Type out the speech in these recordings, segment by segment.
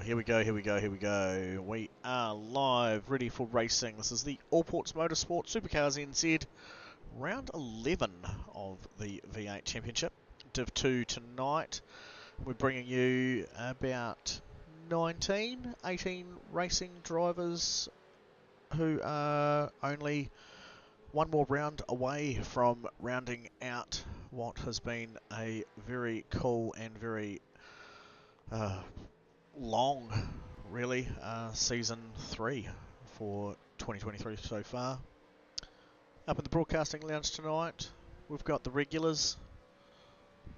here we go, here we go, here we go. We are live, ready for racing. This is the All Ports Motorsport SuperCars NZ, round 11 of the V8 Championship. Div 2 tonight. We're bringing you about 18 racing drivers who are only one more round away from rounding out what has been a very cool and very long, really, season 3 for 2023 so far. Up in the broadcasting lounge tonight, we've got the regulars,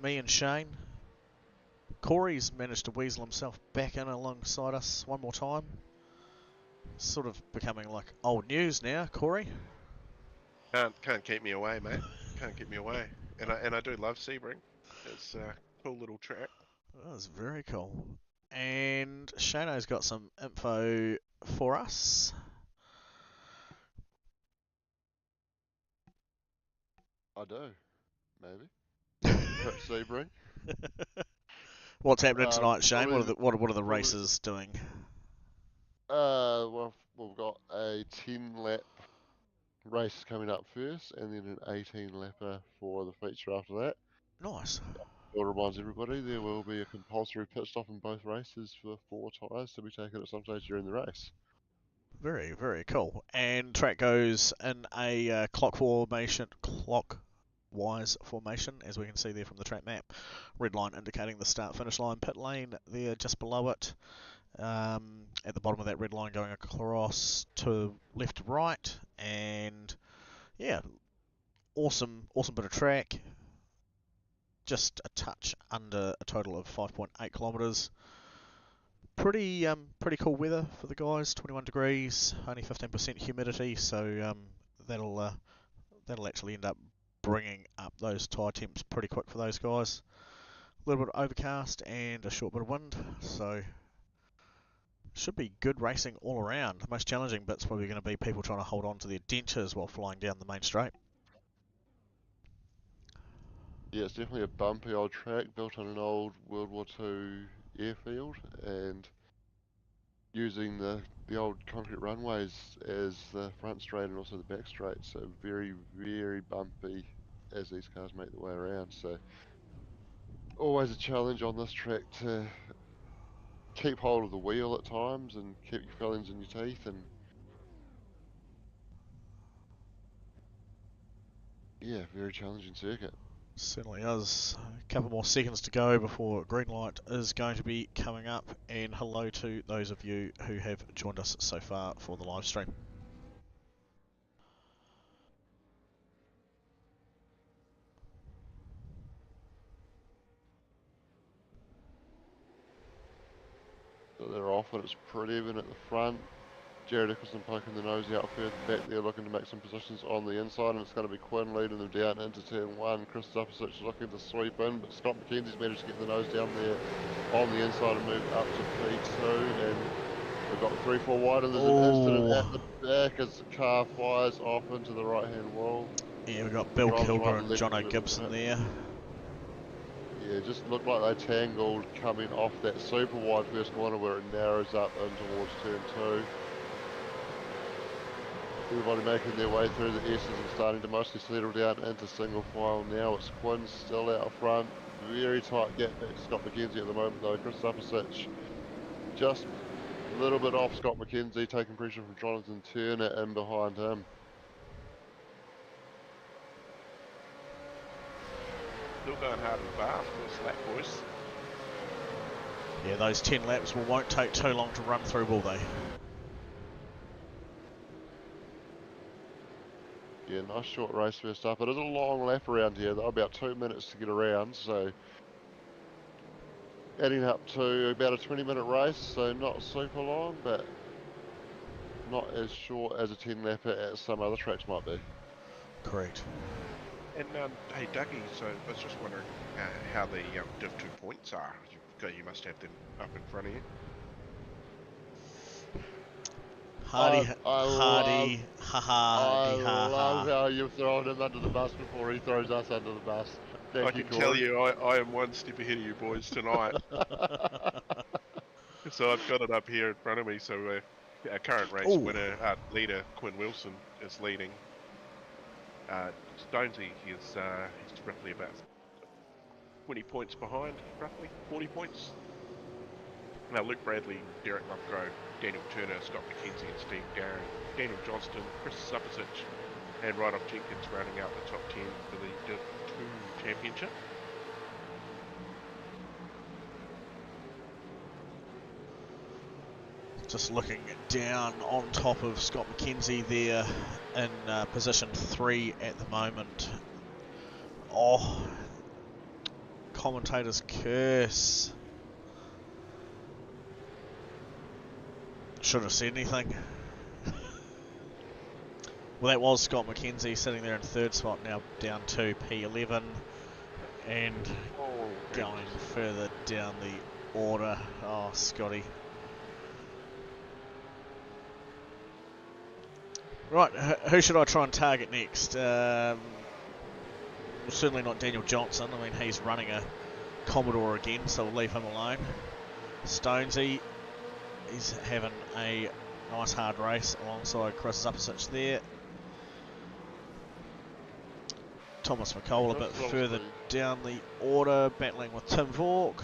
me and Shane. Corey's managed to weasel himself back in alongside us one more time. Sort of becoming like old news now, Corey. Can't keep me away, mate. Can't keep me away. And I do love Sebring. It's a cool little track. That was very cool. And Shano's got some info for us. I do, maybe. Perhaps Sebring. What's happening tonight, Shane? I mean, what are the races doing? Well, we've got a 10-lap race coming up first, and then an 18-lapper for the feature after that. Nice. It reminds everybody there will be a compulsory pit stop in both races for 4 tyres to be taken at some stage during the race. Very, very cool. And track goes in a clockwise formation, as we can see there from the track map. Red line indicating the start-finish line. Pit lane there just below it. At the bottom of that red line going across to left to right. And yeah, awesome bit of track. Just a touch under a total of 5.8 kilometres. Pretty cool weather for the guys. 21 degrees, only 15% humidity, so that'll actually end up bringing up those tyre temps pretty quick for those guys. A little bit of overcast and a short bit of wind, so should be good racing all around. The most challenging bit's probably going to be people trying to hold on to their dentures while flying down the main straight. Yeah, it's definitely a bumpy old track built on an old World War II airfield, and using the old concrete runways as the front straight and also the back straight, so very, very bumpy as these cars make their way around. So always a challenge on this track to keep hold of the wheel at times and keep your fillings in your teeth, and yeah, very challenging circuit. Certainly is. A couple more seconds to go before green light is going to be coming up, and hello to those of you who have joined us so far for the live stream. So they're off and it's pretty even at the front. Jared Nicholson poking the nose out further back there, looking to make some positions on the inside, and it's going to be Quinn leading them down into turn 1. Chris Suppersuch looking to sweep in, but Scott McKenzie's managed to get the nose down there on the inside and move up to P2, and we've got 3-4 wide, and there's an incident at the back as the car fires off into the right-hand wall. Yeah, we've got Bill Kilburn and Jono Gibson there. Yeah, it just looked like they tangled coming off that super wide first corner where it narrows up in towards turn 2. Everybody making their way through the S's and starting to mostly settle down into single file now. It's Quinn still out front. Very tight gap back to Scott McKenzie at the moment though. Chris Suppersuch just a little bit off Scott McKenzie, taking pressure from Jonathan Turner in behind him. Still going hard and fast for slack boys. Yeah, those 10 laps won't take too long to run through, will they? Yeah, nice short race first up. It is a long lap around here though, about 2 minutes to get around, so adding up to about a 20-minute race, so not super long, but not as short as a 10-lapper as some other tracks might be. Correct. And hey Dougie, so I was just wondering how the Div 2 points are. You must have them up in front of you. I love how you've thrown him under the bus before he throws us under the bus. I can tell you, I am one step ahead of you boys tonight. So I've got it up here in front of me. So our current race Ooh. winner, leader Quinn Wilson is leading. Stonesy is he's roughly about 20 points behind, roughly 40 points. Now Luke Bradley, Derek Lovegrove, Daniel Turner, Scott McKenzie and Steve Darren, Daniel Johnston, Chris Supposich and Rydoff Jenkins rounding out the top 10 for the Div 2 Championship. Just looking down on top of Scott McKenzie there in position 3 at the moment. Oh, commentator's curse. Should have said anything. Well, that was Scott McKenzie sitting there in 3rd spot, now down to P11 and going further down the order. Oh, Scotty. Right, who should I try and target next? Well, certainly not Daniel Johnson. I mean, he's running a Commodore again, so we'll leave him alone. Stonesy, he's having a nice hard race alongside Chris Zapasich there. Thomas McCall a bit further down the order, battling with Tim Vork.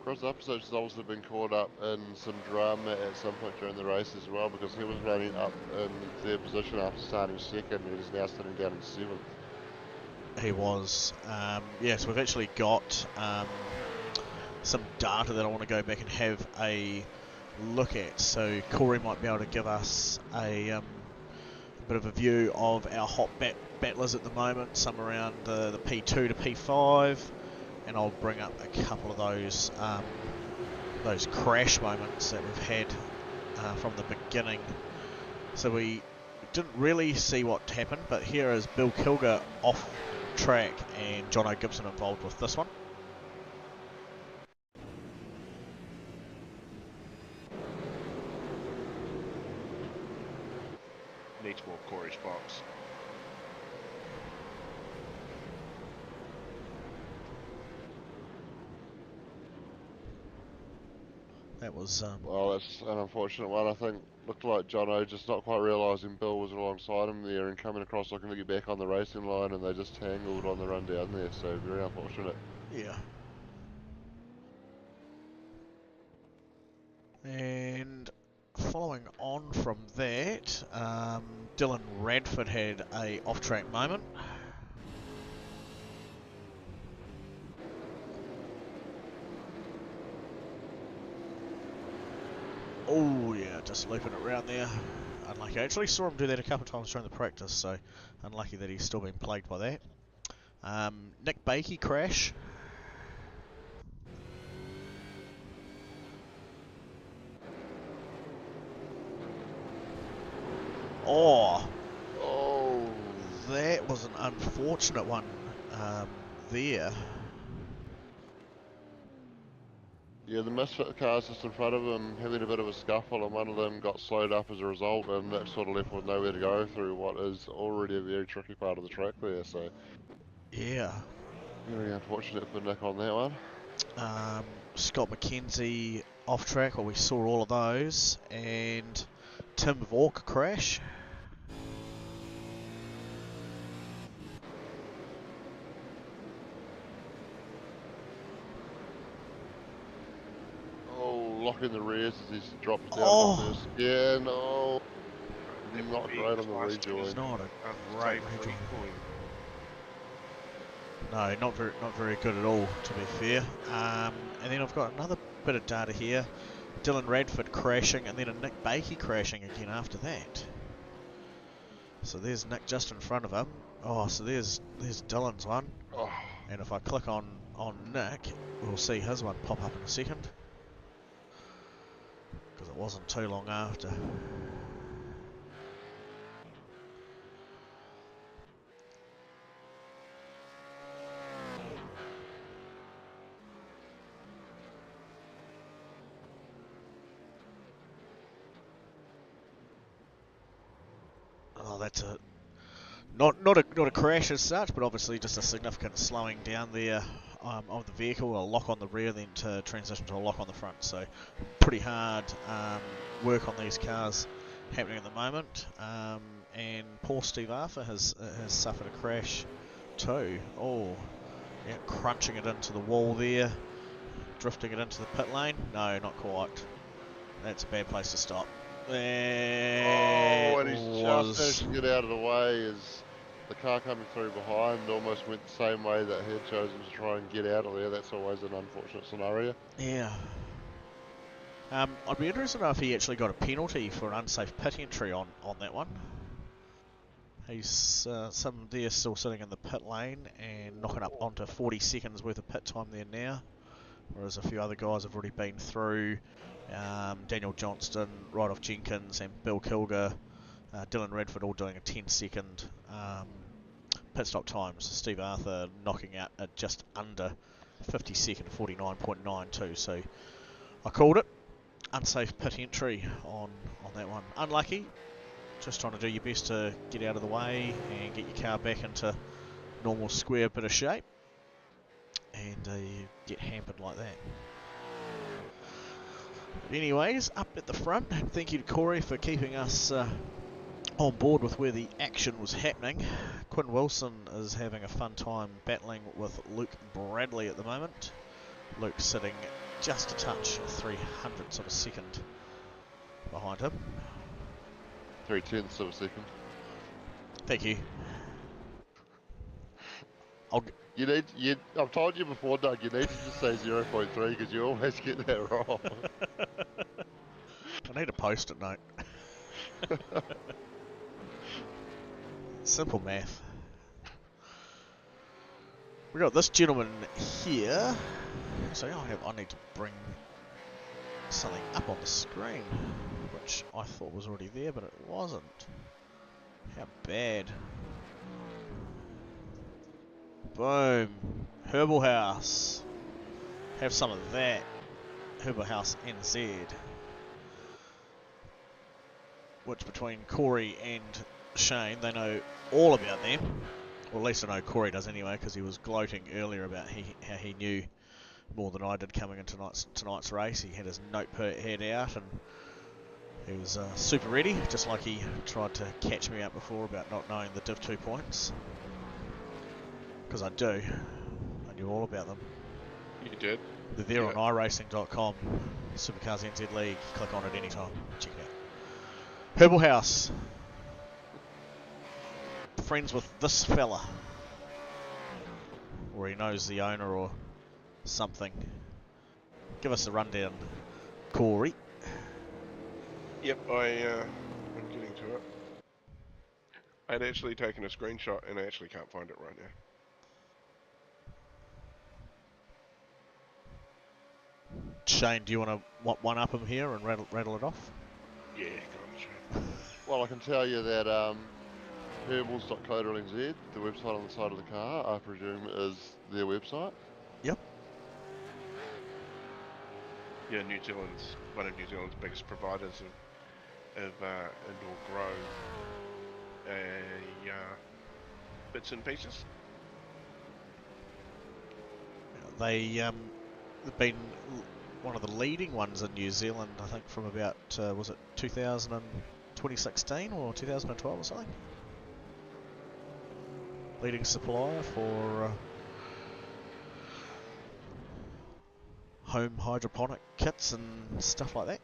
Chris Upsich has also been caught up in some drama at some point during the race as well, because he was running up in their position after starting 2nd and is now sitting down in 7th. He was. Yes, we've actually got some data that I want to go back and have a look at. So Corey might be able to give us a bit of a view of our hot battlers at the moment, some around the P2 to P5. And I'll bring up a couple of those crash moments that we've had from the beginning. So we didn't really see what happened, but here is Bill Kilger off track and John O'Gibson involved with this one. Needs more Corey spots. That was... Well, that's an unfortunate one. I think looked like Jono just not quite realising Bill was alongside him there and coming across looking to get back on the racing line, and they just tangled on the run down there, so very unfortunate. Yeah. And following on from that, Dylan Radford had a off-track moment. Oh yeah, just looping it around there. Unlucky. I actually saw him do that a couple of times during the practice, so unlucky that he's still been plagued by that. Nick Bakey crash. Oh, that was an unfortunate one there. Yeah, the Misfit cars just in front of him having a bit of a scuffle, and one of them got slowed up as a result, and that sort of left with nowhere to go through what is already a very tricky part of the track there, so... Yeah. Very unfortunate for Nick on that one. Scott McKenzie off track, well, we saw all of those, and Tim Vork crash. Locking the rears as he drops down first. Yeah, no. Not great on the rejoin. It's not a great rejoin. No, not very good at all, to be fair. And then I've got another bit of data here. Dylan Radford crashing, and then a Nick Bakey crashing again after that. So there's Nick just in front of him. Oh, so there's Dylan's one. Oh. And if I click on Nick, we'll see his one pop up in a second. Because it wasn't too long after. Oh, that's not a crash as such, but obviously just a significant slowing down there of the vehicle, a lock on the rear, then to transition to a lock on the front. So pretty hard work on these cars happening at the moment. And poor Steve Arthur has suffered a crash too. Oh, yeah, crunching it into the wall there, drifting it into the pit lane. No, not quite. That's a bad place to stop. Oh, and he's just managed to get out of the way as the car coming through behind almost went the same way that he had chosen to try and get out of there. That's always an unfortunate scenario. Yeah. I'd be interested to know if he actually got a penalty for an unsafe pit entry on that one. He's some there still sitting in the pit lane and knocking up onto 40 seconds worth of pit time there now, whereas a few other guys have already been through. Daniel Johnston, Rydoff Jenkins and Bill Kilger, Dylan Redford all doing a 10-second pit stop times. Steve Arthur knocking out at just under 50 second, 49.92. So I called it. Unsafe pit entry on that one. Unlucky. Just trying to do your best to get out of the way and get your car back into normal square bit of shape. And you get hampered like that. But anyways, up at the front, thank you to Corey for keeping us on board with where the action was happening. Quinn Wilson is having a fun time battling with Luke Bradley at the moment. Luke sitting just a touch, 300ths of a second behind him. 3/10 of a second. Thank you. I've told you before, Doug, you need to just say 0.3 because you always get that wrong. I need a post-it note. Simple math. We got this gentleman here. So I need to bring something up on the screen, which I thought was already there, but it wasn't. How bad. Boom. Herbal House. Have some of that. Herbal House NZ. Which between Corey and Shane, they know all about them. Well, at least I know Corey does anyway, because he was gloating earlier about how he knew more than I did coming into tonight's race. He had his notepad out and he was super ready, just like he tried to catch me out before about not knowing the Div 2 points. Because I do. I knew all about them. You did? They're there on iRacing.com. SuperCars NZ League. Click on it anytime. Check it out. Herbal House. Friends with this fella. Or he knows the owner or something. Give us a rundown, Corey. Yep, I'm getting to it. I'd actually taken a screenshot and I actually can't find it right now. Shane, do you want to one-up him here and rattle it off? Yeah, go on, Shane. Well, I can tell you that herbals.co.nz, the website on the side of the car, I presume is their website. Yep. Yeah, New Zealand's one of New Zealand's biggest providers of indoor grow bits and pieces. They've been one of the leading ones in New Zealand, I think, from about, was it 2016 or 2012 or something? Leading supplier for home hydroponic kits and stuff like that.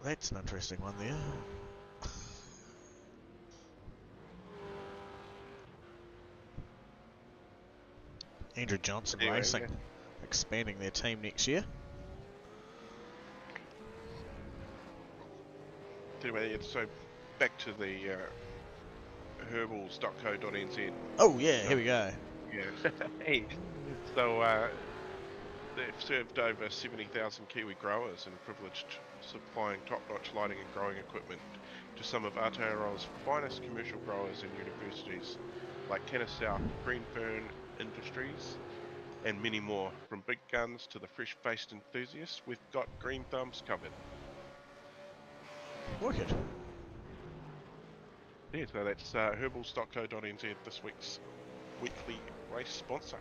That's an interesting one there. Andrew Johnson Racing, expanding their team next year. Anyway, so back to the herbals.co.nz. Oh yeah, here we go. Yeah. Hey, so they've served over 70,000 Kiwi growers and privileged supplying top-notch lighting and growing equipment to some of Aotearoa's finest commercial growers and universities, like Kennesaw Greenfern Industries, and many more. From big guns to the fresh-faced enthusiasts, we've got green thumbs covered. Wicked. Yeah, so that's herbalstock.co.nz, this week's weekly race sponsor.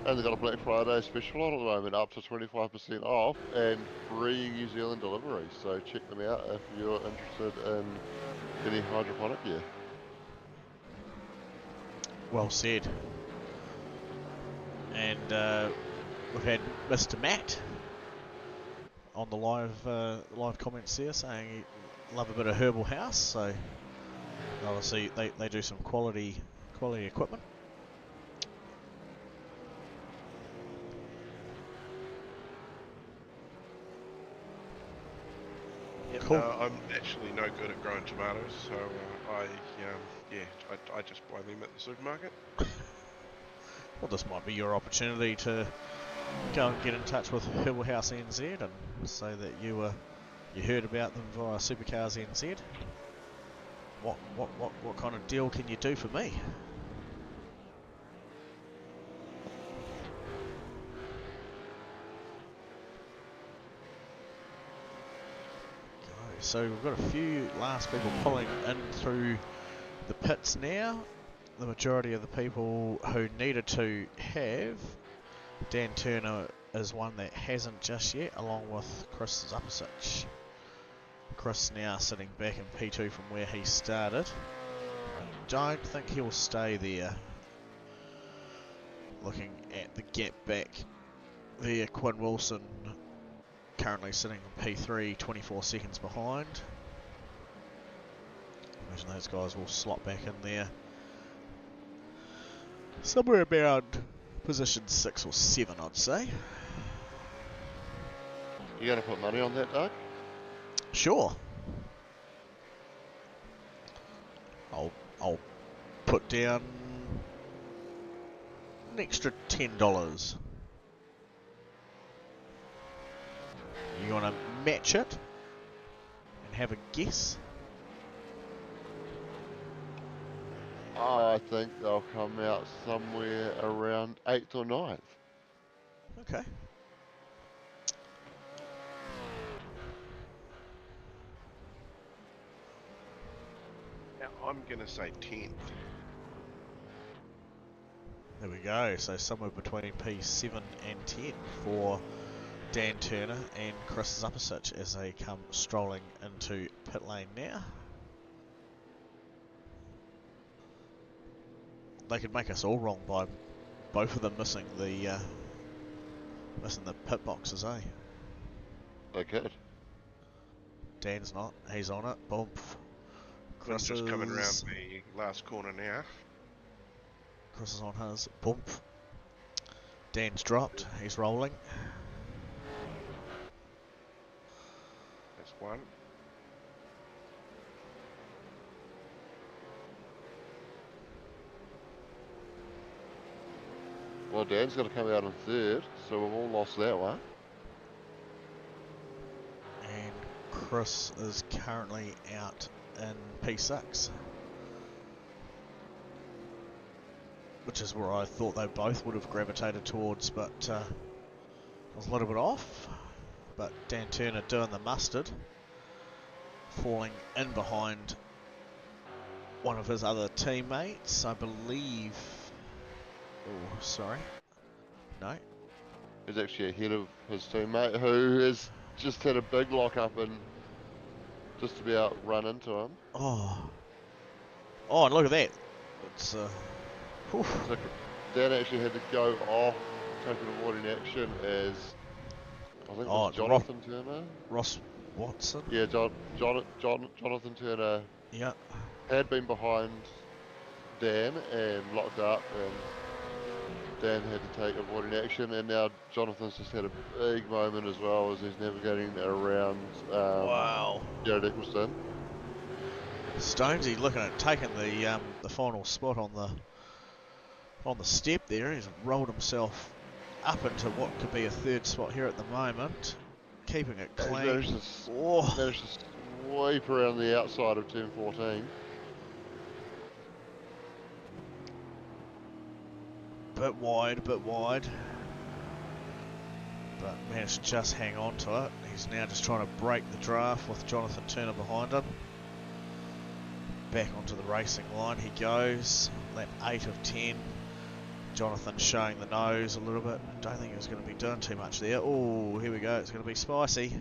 And they've got a Black Friday special on at the moment, up to 25% off and free New Zealand delivery. So check them out if you're interested in any hydroponic gear. Well said. And we've had Mr. Matt on the live comments there saying he love a bit of Herbal House, so obviously they do some quality equipment. Cool. I'm actually no good at growing tomatoes, so I just buy them at the supermarket. Well, this might be your opportunity to go and get in touch with Herbal House NZ and say that you heard about them via SuperCars NZ. What kind of deal can you do for me? So we've got a few last people pulling in through the pits now. The majority of the people who needed to have. Dan Turner is one that hasn't just yet, along with Chris Zapasich. Chris now sitting back in P2 from where he started. I don't think he'll stay there. Looking at the gap back there, Quinn Wilson currently sitting in P3, 24 seconds behind. Imagine those guys will slot back in there somewhere around position 6 or 7, I'd say. You gonna put money on that, Doug? Sure. I'll put down an extra $10. You want to match it and have a guess? I think they'll come out somewhere around 8th or 9th. Okay. Now, I'm going to say 10th. There we go. So somewhere between P7 and 10 for Dan Turner and Chris Zapasich as they come strolling into pit lane now. They could make us all wrong by both of them missing the pit boxes, eh? They could. Dan's not. He's on it. Bump. Quinn's just coming around the last corner now. Chris is on his. Bump. Dan's dropped. He's rolling. That's one. Well, Dan's got to come out in 3rd, so we've all lost that one. And Chris is currently out in P6. Which is where I thought they both would have gravitated towards, but I was a little bit off. But Dan Turner doing the mustard, falling in behind one of his other teammates, I believe. Oh, sorry. No. He's actually ahead of his teammate, who has just had a big lock up and just about run into him. Oh, and look at that. It's So Dan actually had to go off, taking avoiding action as I think it was Jonathan Turner. Ross Watson. Yeah, Jonathan Turner. Yeah. Had been behind Dan and locked up, and Dan had to take avoiding action, and now Jonathan's just had a big moment as well as he's navigating around Wow. Jared Eccleston. Stonesy looking at taking the final spot on the step there. He's rolled himself up into what could be a 3rd spot here at the moment, keeping it clean. He managed to sweep around the outside of turn 14. Bit wide. but managed to just hang on to it. He's now just trying to break the draft with Jonathan Turner behind him. Back onto the racing line he goes, lap 8 of 10. Jonathan showing the nose a little bit. Don't think he was going to be doing too much there. Oh, here we go, it's going to be spicy.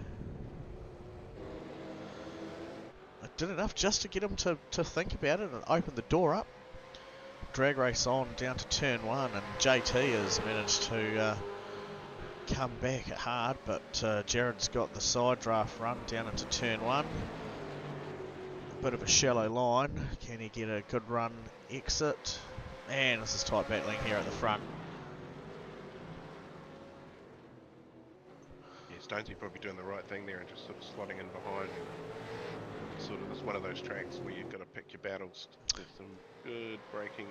I did enough just to get him to think about it and open the door up. Drag race on down to turn 1, and JT has managed to come back hard, but Jared's got the side draft run down into turn 1. Bit of a shallow line. Can he get a good run exit? And this is tight battling here at the front. Yeah, Stonesy probably doing the right thing there and just sort of slotting in behind. Sort of, it's one of those tracks where you've got to pick your battles. There's some good braking,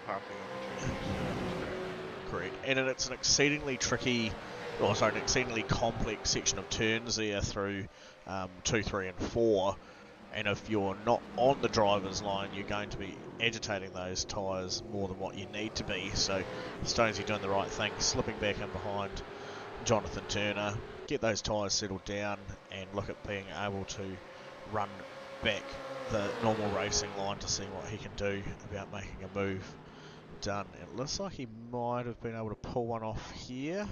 passing opportunities. Correct. And it's an exceedingly tricky, or sorry, an exceedingly complex section of turns there through 2, 3 and 4. And if you're not on the driver's line, you're going to be agitating those tyres more than what you need to be. So Stonesy doing the right thing, slipping back in behind Jonathan Turner, get those tyres settled down and look at being able to run back the normal racing line to see what he can do about making a move done. It looks like he might have been able to pull one off here.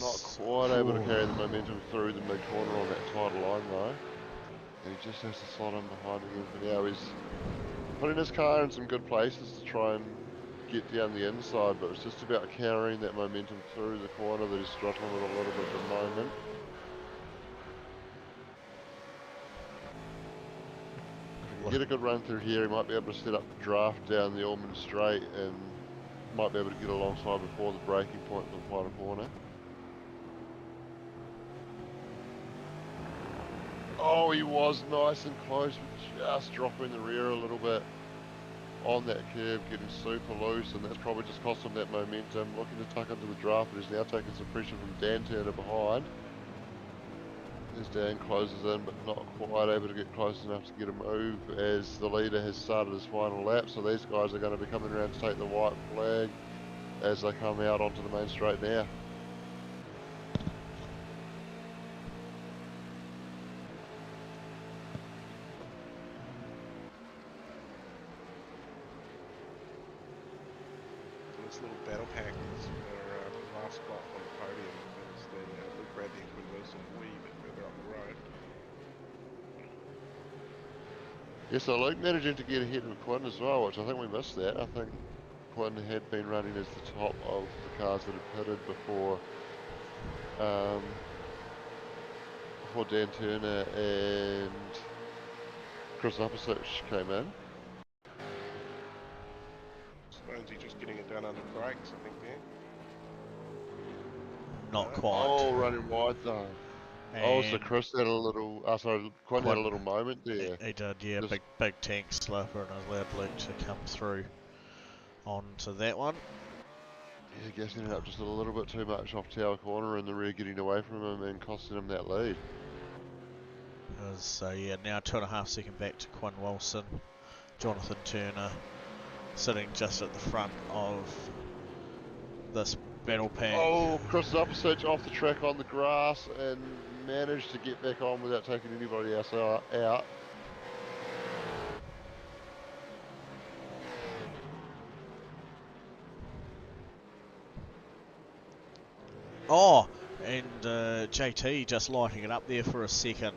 Not quite able to carry the momentum through the mid-corner on that tight line though. And he just has to slot in behind again for now. He's putting his car in some good places to try and get down the inside, but it's just about carrying that momentum through the corner that he's struggling with a little bit at the moment. If he can get a good run through here, he might be able to set up the draft down the Ormond Straight and might be able to get alongside before the braking point for the final corner. Oh, he was nice and close, but just dropping the rear a little bit on that curve, getting super loose, and that's probably just cost him that momentum. Looking to tuck into the draft, but he's now taking some pressure from Dan Turner behind. As Dan closes in, but not quite able to get close enough to get a move as the leader has started his final lap. So these guys are going to be coming around to take the white flag as they come out onto the main straight now. This little battle pack is for the last spot on the podium. It's the Luke Bradley and Quinn Wilson a wee bit further up the road. Yeah, so Luke managing to get ahead of Quinn as well, which I think we missed that. I think Quinn had been running as the top of the cars that had pitted before Dan Turner and Chris Uppersich came in. Stonesy just getting it done under brakes, I think, there. Not quite. Oh, running wide though. Oh, so And Chris had a little, sorry, Quinn had a little moment there. he did, yeah, Just- big tank slipper, and allowed Luke to come through onto that one. Yeah, gassing it up just a little bit too much off Tower Corner and the rear getting away from him and costing him that lead. So yeah, now 2.5 seconds back to Quinn Wilson. Jonathan Turner sitting just at the front of this battle pack. Oh, Chris Uppersich off the track on the grass and managed to get back on without taking anybody else out. Oh, and JT just lighting it up there for a second.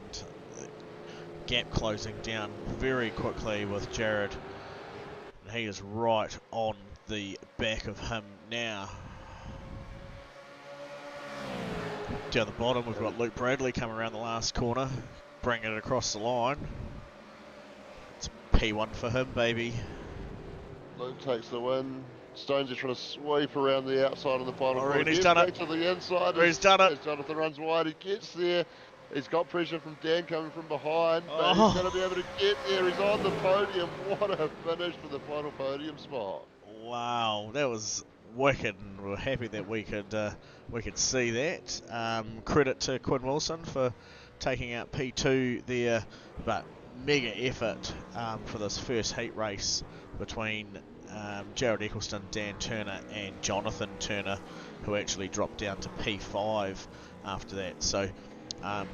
Gap closing down very quickly with Jared. And he is right on the back of him now. Down the bottom, we've got Luke Bradley coming around the last corner, bringing it across the line. It's P1 for him, baby. Luke takes the win. Stones are trying to sweep around the outside of the final corner. He's done back it. to the inside. He's done it. As Jonathan runs wide, he gets there. He's got pressure from Dan coming from behind, but Oh. he's going to be able to get there. He's on the podium. What a finish for the final podium spot. Wow, that was wicked, and we're happy that we could see that. Credit to Quinn Wilson for taking out P2 there, but mega effort for this first heat race between Jared Eccleston, Dan Turner and Jonathan Turner, who actually dropped down to P5 after that. So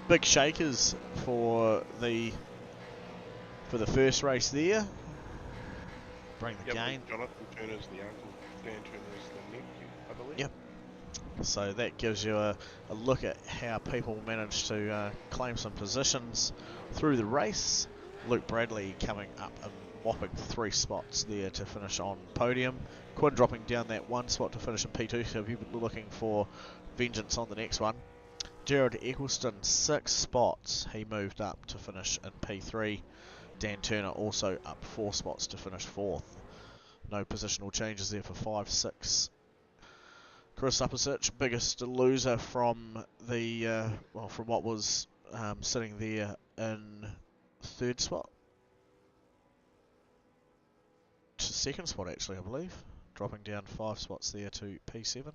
big shakers for the first race there. Bring the gain. Jonathan Turner's the uncle, Dan Turner's the nephew, I believe. Yep. So that gives you a look at how people managed to claim some positions through the race. Luke Bradley coming up a whopping 3 spots there to finish on podium. Quinn dropping down that 1 spot to finish in P2, so if you're looking for vengeance on the next one. Gerald Eccleston, 6 spots. He moved up to finish in P3. Dan Turner also up 4 spots to finish 4th. No positional changes there for 5, 6. Chris Uppersuch, biggest loser from the from what was sitting there in 3rd spot to 2nd spot actually, I believe, dropping down 5 spots there to P7.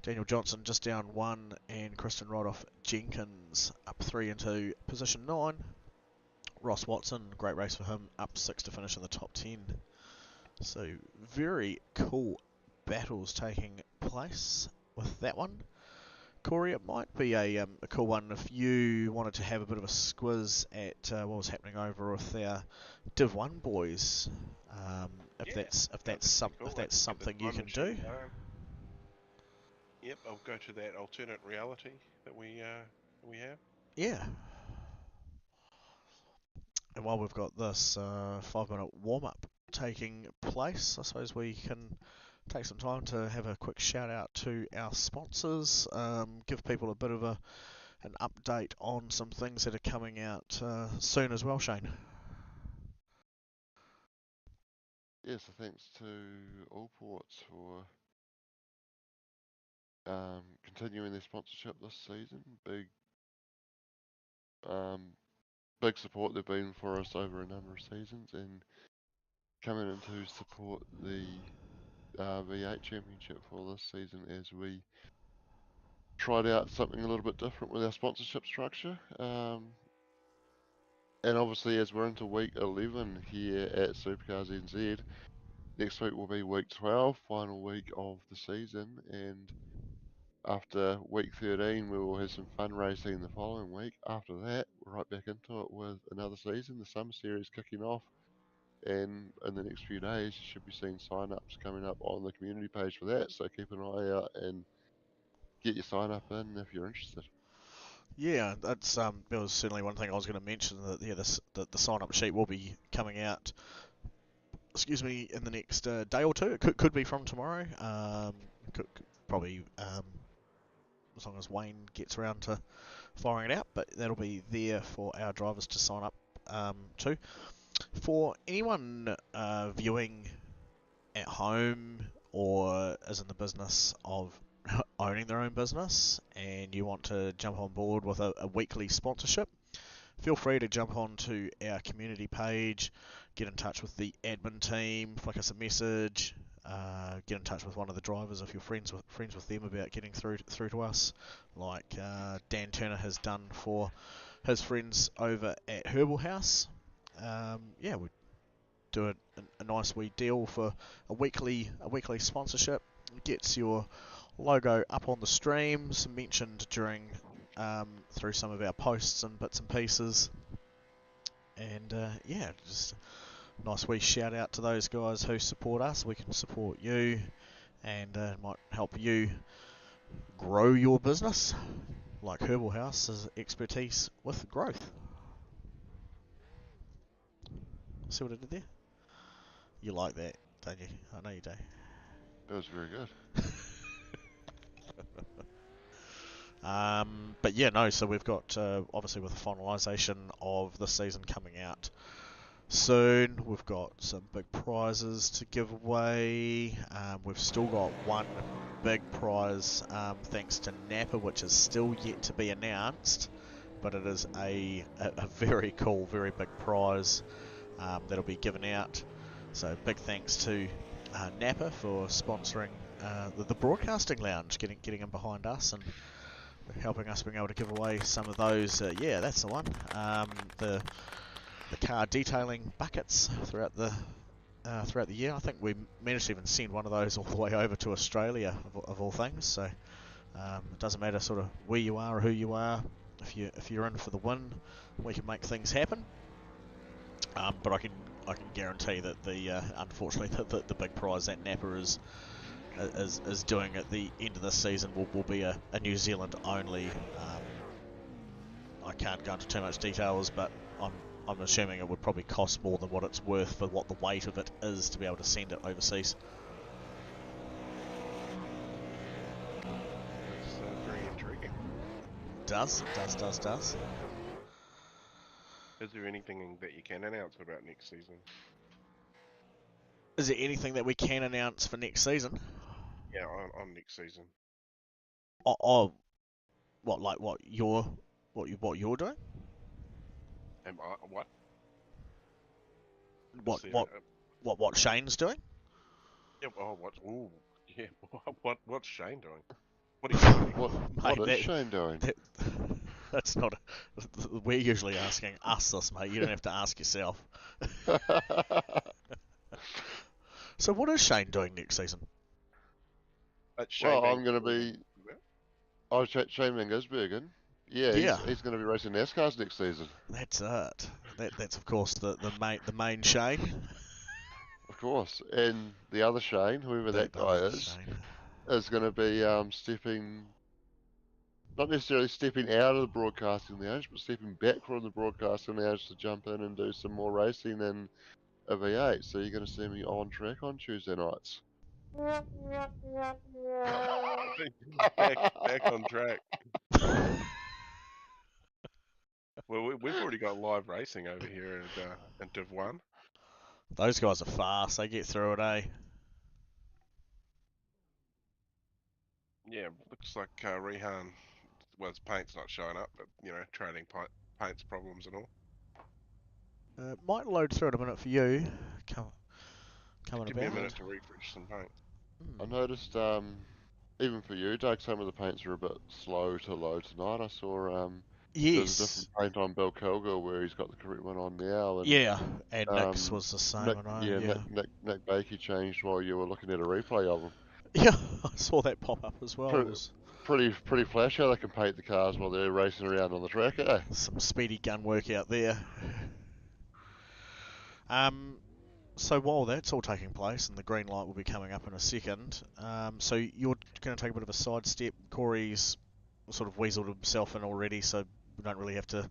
Daniel Johnson just down 1, and Kristen Rodolph Jenkins up 3 into position 9. Ross Watson, great race for him, up 6 to finish in the top 10. So very cool battles taking place with that one. Corey, it might be a cool one if you wanted to have a bit of a squiz at what was happening over with our Div 1 boys. If that's something you can do. Yep, I'll go to that alternate reality that we have. Yeah. And while we've got this 5-minute warm-up taking place, I suppose we can take some time to have a quick shout out to our sponsors, give people a bit of an update on some things that are coming out soon as well, Shane. Yes, so thanks to All Ports for continuing their sponsorship this season. Big support they've been for us over a number of seasons, and coming in to support the V8 Championship for this season as we tried out something a little bit different with our sponsorship structure. And obviously, as we're into week 11 here at SuperCars NZ, next week will be week 12, final week of the season, and after week 13 we will have some fun racing the following week. After that, we're right back into it with another season, the summer series kicking off, and in the next few days you should be seeing sign-ups coming up on the community page for that, so keep an eye out and get your sign-up in if you're interested. Yeah, that's that was certainly one thing I was going to mention, that the sign-up sheet will be coming out, excuse me, in the next day or two. It could be from tomorrow. Could probably as long as Wayne gets around to firing it out, but that'll be there for our drivers to sign up to. For anyone viewing at home or is in the business of owning their own business and you want to jump on board with a weekly sponsorship, feel free to jump on to our community page, get in touch with the admin team, flick us a message, get in touch with one of the drivers if you're friends with them about getting through to us, like Dan Turner has done for his friends over at Herbal House. Yeah, we do a nice wee deal for a weekly sponsorship. It gets your logo up on the streams, mentioned during through some of our posts and bits and pieces, and yeah, just a nice wee shout out to those guys who support us. We can support you, and it might help you grow your business, like Herbal House's expertise with growth. See what I did there? You like that, don't you? I know you do. That was very good. But yeah, no, so we've got, obviously with the finalisation of the season coming out soon, we've got some big prizes to give away. We've still got one big prize, thanks to Napa, which is still yet to be announced, but it is a very cool, very big prize that'll be given out. So big thanks to Napa for sponsoring the broadcasting lounge, getting in behind us and helping us being able to give away some of those. Yeah, that's the one. The car detailing buckets throughout the throughout the year. I think we managed to even send one of those all the way over to Australia, of all things. So it doesn't matter sort of where you are or who you are. If you're in for the win, we can make things happen. But I can guarantee that unfortunately the big prize that Napa is doing at the end of this season will be a New Zealand only. I can't go into too much details, but I'm assuming it would probably cost more than what it's worth for what the weight of it is to be able to send it overseas. That's very intriguing. Does. Is there anything that you can announce about next season? Is there anything that we can announce for next season? Yeah, on next season. What you're doing? Am I what? What Shane's doing? Yeah. Oh, what? Ooh, yeah. What's Shane doing? What are you doing? What is Shane doing? That's not. We're usually asking us this, mate. You don't have to ask yourself. So what is Shane doing next season? Well, I'm going to be. Oh, Shane Van Gisbergen. Yeah, he's going to be racing NASCARs next season. That's it. That's of course the main Shane. Of course, and the other Shane, whoever that guy is going to be not necessarily stepping out of the broadcasting lounge, but stepping back from the broadcasting lounge to jump in and do some more racing in a V8. So you're going to see me on track on Tuesday nights. back on track. Well, we've already got live racing over here in Div 1. Those guys are fast. They get through it, eh? Yeah, looks like Rehan, well, his paint's not showing up, but, trading paint's problems and all. Might load through in a minute for you. Coming Give about. me a minute to refresh some paint. I noticed, even for you, Doug, some of the paints are a bit slow to load tonight. I saw there's a different paint on Bill Kilgill where he's got the correct one on now. And, yeah, and Nick's was the same. Nick, I know. Nick Bakey changed while you were looking at a replay of him. Yeah, I saw that pop up as well. Pretty flash how they can paint the cars while they're racing around on the track, eh? Some speedy gun work out there. So while that's all taking place, and the green light will be coming up in a second, so you're going to take a bit of a sidestep. Corey's sort of weaseled himself in already, so we don't really have to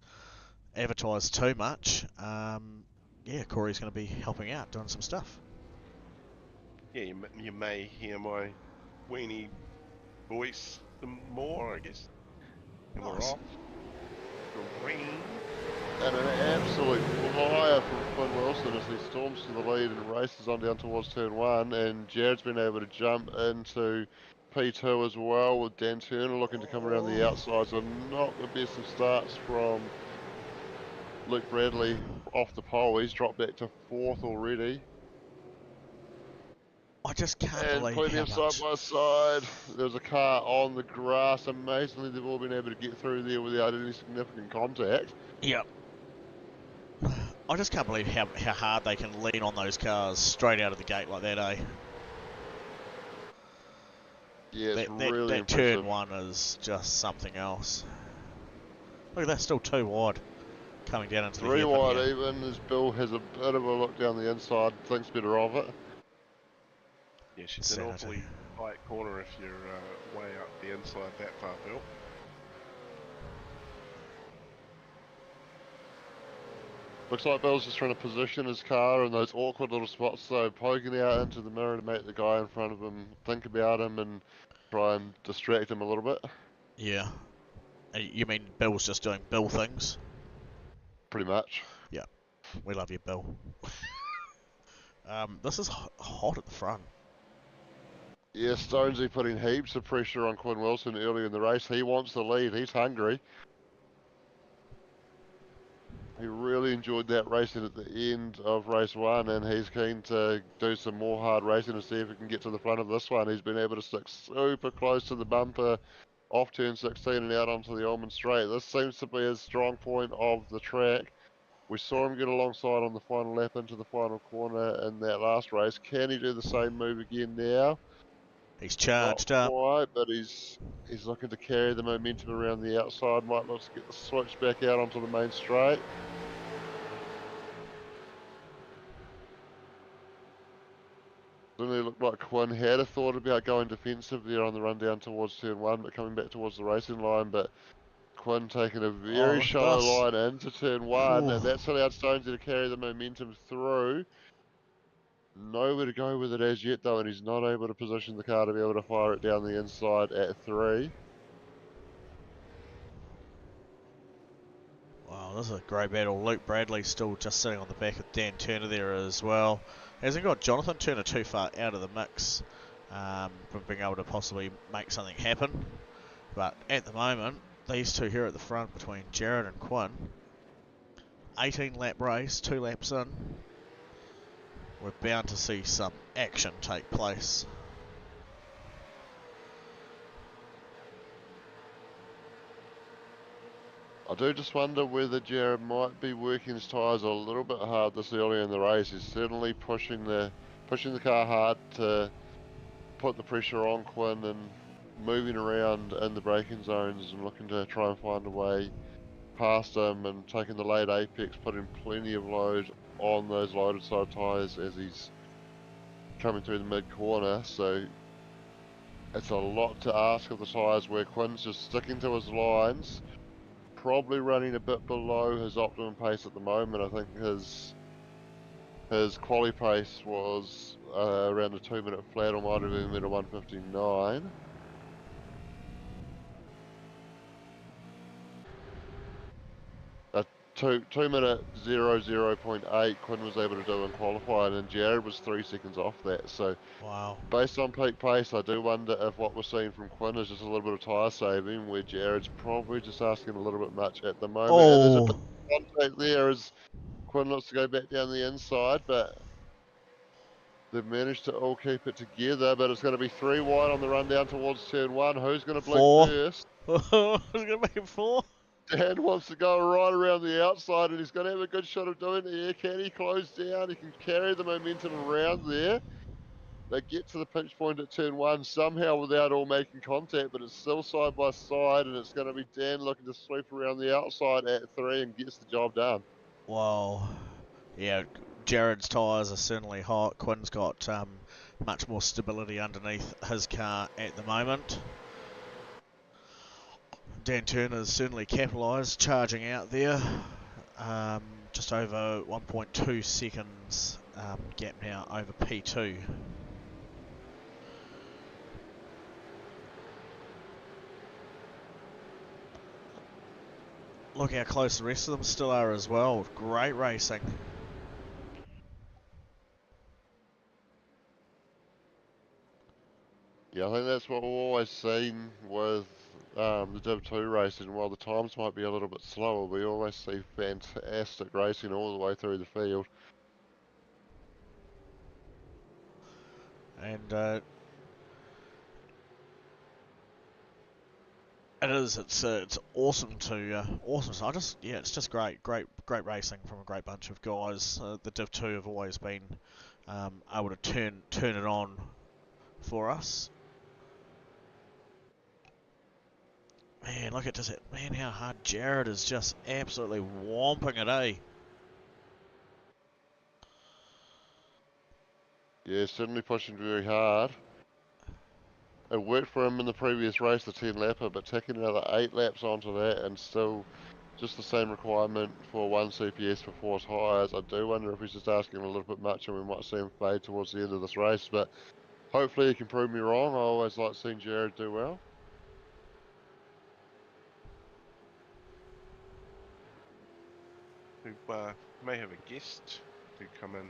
advertise too much. Yeah, Corey's going to be helping out, doing some stuff. Yeah, you may hear my weenie voice some more, I guess. And Nice. we're off. Green. And an absolute flyer from Quinn Wilson as he storms to the lead and races on down towards turn 1. And Jared's been able to jump into P2 as well, with Dan Turner looking to come around the outside. So not the best of starts from Luke Bradley off the pole. He's dropped back to 4th already. I just can't And believe plenty how of much. side by side. There's a car on the grass. Amazingly, they've all been able to get through there without any significant contact. Yep. I just can't believe how hard they can lean on those cars straight out of the gate like that, eh? Yeah, it's that really impressive. Turn 1 is just something else. Look, that's still 2 wide coming down into the 3 wide even as Bill has a bit of a look down the inside, thinks better of it. Yeah, she's an awfully tight corner if you're way up the inside that far, Bill. Looks like Bill's just trying to position his car in those awkward little spots, so poking out into the mirror to make the guy in front of him think about him and try and distract him a little bit. Yeah. You mean Bill's just doing Bill things? Pretty much. Yeah. We love you, Bill. This is hot at the front. Yeah, Stonesy putting heaps of pressure on Quinn Wilson early in the race. He wants the lead. He's hungry. He really enjoyed that racing at the end of race 1, and he's keen to do some more hard racing to see if he can get to the front of this one. He's been able to stick super close to the bumper off turn 16 and out onto the Ullman straight. This seems to be his strong point of the track. We saw him get alongside on the final lap into the final corner in that last race. Can he do the same move again now? He's Not charged up. quite, but he's looking to carry the momentum around the outside. Might look to get the switch back out onto the main straight. Certainly looked like Quinn had a thought about going defensive there on the run down towards turn 1, but coming back towards the racing line. But Quinn taking a Oh, very look at shallow this. line into turn 1, Ooh. and that's allowed Stonesy to carry the momentum through. Nowhere to go with it as yet, though, and he's not able to position the car to be able to fire it down the inside at 3. Wow, this is a great battle. Luke Bradley still just sitting on the back of Dan Turner there as well. Hasn't got Jonathan Turner too far out of the mix from being able to possibly make something happen. But at the moment, these two here at the front between Jared and Quinn, 18 lap race, 2 laps in, we're bound to see some action take place. I do just wonder whether Jared might be working his tyres a little bit hard this early in the race. He's certainly pushing the car hard to put the pressure on Quinn and moving around in the braking zones and looking to try and find a way past him and taking the late apex, putting plenty of load on those loaded side tyres as he's coming through the mid corner. So it's a lot to ask of the tyres where Quinn's just sticking to his lines, probably running a bit below his optimum pace at the moment. I think his quali pace was around a 2-minute flat, or might have even been a 1:59. A 2-minute 00.8 Quinn was able to do in qualifying, and Jared was 3 seconds off that. So Wow. based on peak pace, I do wonder if what we're seeing from Quinn is just a little bit of tyre saving, where Jared's probably just asking a little bit much at the moment. And there's a bit Oh, of contact there as Quinn looks to go back down the inside, but they've managed to all keep it together. But it's going to be 3 wide on the run down towards turn 1. Who's going to blink 4. first? I was going to make it 4. Dan wants to go right around the outside, and he's going to have a good shot of doing it here. Can he close down? He can carry the momentum around there. They get to the pinch point at turn 1 somehow without all making contact, but it's still side by side, and it's going to be Dan looking to sweep around the outside at 3 and gets the job done. Wow. Yeah, Jared's tyres are certainly hot. Quinn's got much more stability underneath his car at the moment. Dan Turner's certainly capitalised, charging out there. Just over 1.2 seconds gap now over P2. Look how close the rest of them still are as well. Great racing. Yeah, I think that's what we've always seen with the Div 2 racing. While the times might be a little bit slower, we always see fantastic racing all the way through the field. And it's awesome to it's just great racing from a great bunch of guys. The Div 2 have always been able to turn it on for us. Man, look at this. Man, how hard Jared is just absolutely whomping it, eh? Yeah, certainly pushing very hard. It worked for him in the previous race, the 10 lapper, but taking another 8 laps onto that and still just the same requirement for 1 CPS for 4 tyres. I do wonder if he's just asking a little bit much and we might see him fade towards the end of this race, but hopefully he can prove me wrong. I always like seeing Jared do well. We may have a guest to come in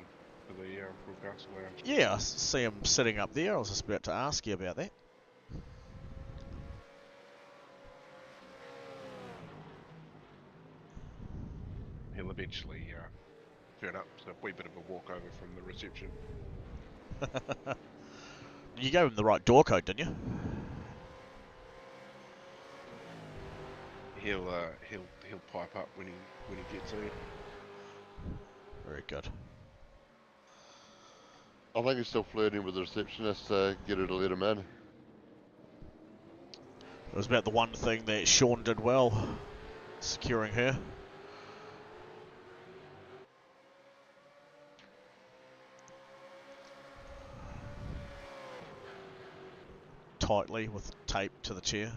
for the broadcast lounge. Yeah, I see him sitting up there. I was just about to ask you about that. He'll eventually turn up, so a wee bit of a walk over from the reception. You gave him the right door code, didn't you? He'll pipe up when he gets there. Very good. I think he's still flirting with the receptionist to get her to let him in. It was about the one thing that Sean did well, securing her. Tightly with tape to the chair.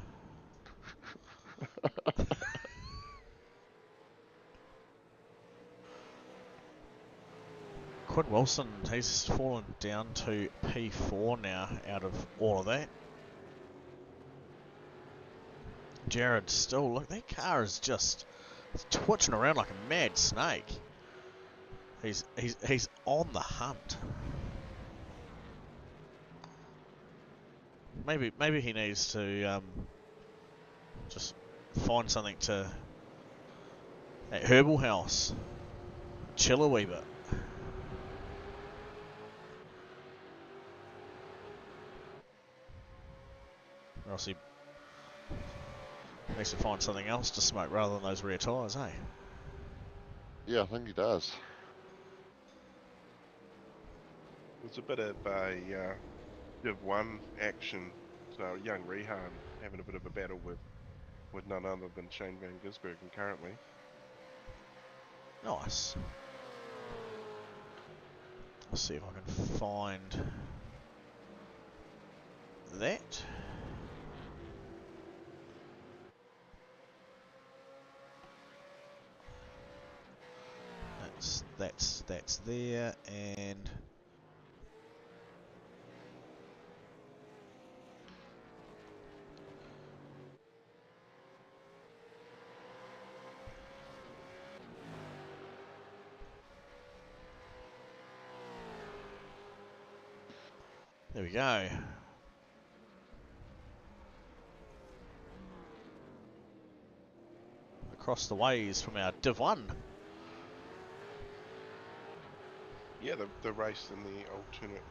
Quinn Wilson, he's fallen down to P4 now out of all of that. Jared still, look, that car is just twitching around like a mad snake. He's on the hunt. Maybe he needs to just find something to at Herbal House, chill a wee bit. Or else he needs to find something else to smoke rather than those rear tyres, eh? Yeah, I think he does. There's a bit of a Div 1 action. So young Rehan having a bit of a battle with none other than Shane Van Gisbergen currently. Nice. Let's see if I can find that. That's there, and there we go. Across the ways from our Div 1. Yeah, the race in the alternate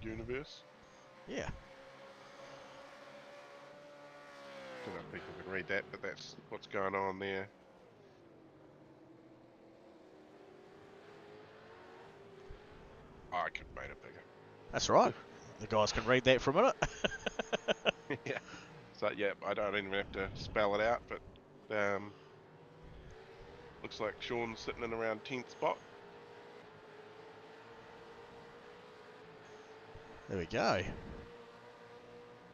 universe. Yeah. Don't know if people can read that, but that's what's going on there. Oh, I could have made it bigger. That's right. The guys can read that for a minute. Yeah. So yeah, I don't even have to spell it out, but looks like Sean's sitting in around 10th spot. There we go.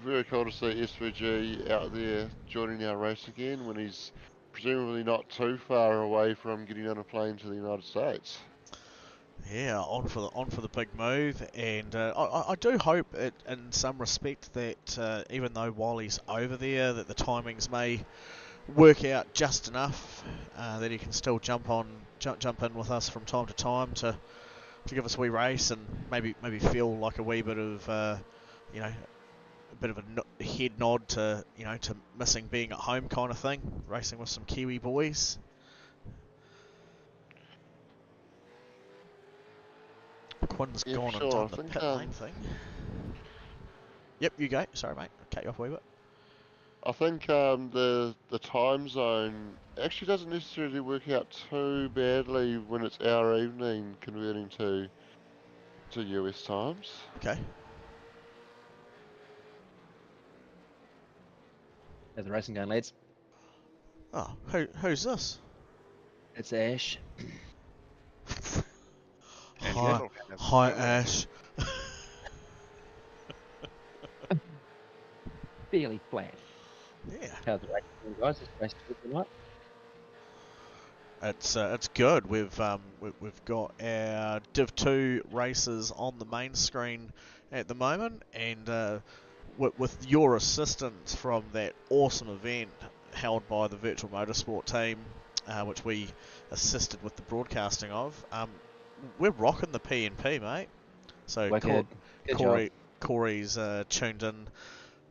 Very cool to see SVG out there joining our race again when he's presumably not too far away from getting on a plane to the United States. Yeah, on for the big move, and I do hope it, in some respect, that even though while he's over there, that the timings may work out just enough that he can still jump in with us from time to time to give us a wee race and maybe feel like a wee bit of you know, a bit of a head nod to to missing being at home kind of thing, racing with some Kiwi boys. Quinn's Yeah, gone for and sure. done the pit lane thing. Yep, you go. Sorry, mate. I'll cut you off a wee bit. I think the time zone actually doesn't necessarily work out too badly when it's our evening converting to US times. Okay. How's the racing going, lads? Oh, who's this? It's Ash. Hi, Ash. Fairly flat. Yeah. How's the racing going, guys? This race tonight? It's good. We've got our Div 2 races on the main screen at the moment, and with your assistance from that awesome event held by the Virtual Motorsport team, which we assisted with the broadcasting of, we're rocking the P&P, mate. So Corey's tuned in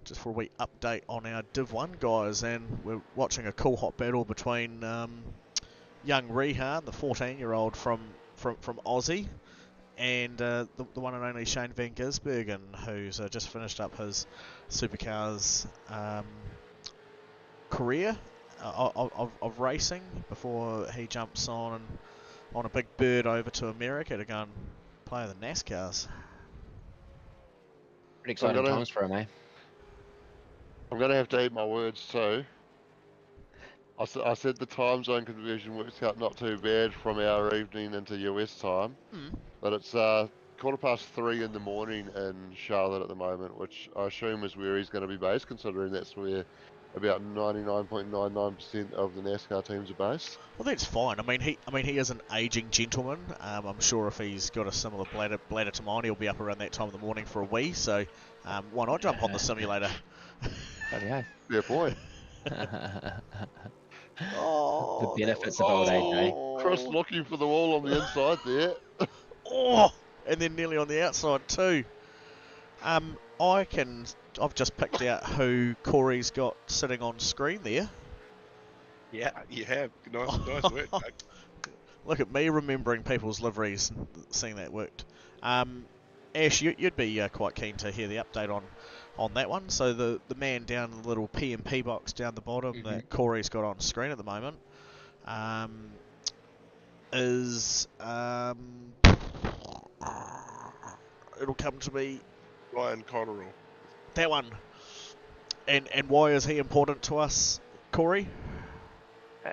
just for a wee update on our Div 1 guys, and we're watching a cool hot battle between young Rehan, the 14-year-old from Aussie, and the one and only Shane Van Gisbergen, who's just finished up his SuperCars career of racing before he jumps on and on a big bird over to America to go and play the NASCARs. Pretty exciting gonna- times for him, eh? I'm going to have to eat my words too. I said the time zone conversion works out not too bad from our evening into US time, but it's 3:15 in the morning in Charlotte at the moment, which I assume is where he's going to be based, considering that's where about 99.99% of the NASCAR teams are based. Well, that's fine. I mean, he is an aging gentleman. I'm sure if he's got a similar bladder to mine, he'll be up around that time of the morning for a wee. So, why not jump on the simulator? Bloody oath. Fair point. Oh, The benefits of old age, eh? Chris looking for the wall on the inside there. Oh, and then nearly on the outside too. I've just picked out who Corey's got sitting on screen there. Yeah, you have. Nice work, mate. Look at me remembering people's liveries and seeing that worked. Ash, you'd be quite keen to hear the update on that one. So the man down in the little P&P box down the bottom that Corey's got on screen at the moment is it'll come to me. Ryan Cotterill. That one. And why is he important to us, Corey?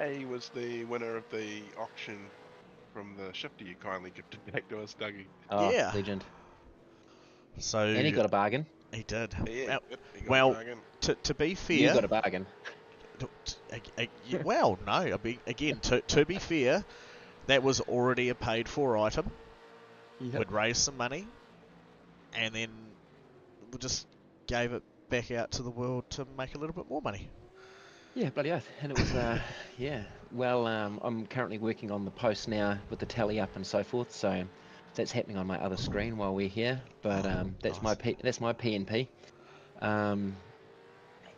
He was the winner of the auction from the shifter you kindly gifted back to us, Dougie. Oh, Yeah. legend. So And he got a bargain. He did. Yeah, he got well, a bargain. to be fair, You got a bargain. well, no. I mean, again, to be fair, that was already a paid for item. Yep. We'd raised some money, and then we just gave it back out to the world to make a little bit more money. Yeah, bloody oath. And it was, yeah. Well, I'm currently working on the post now with the tally up and so forth, so that's happening on my other screen while we're here. But that's nice. my P&P.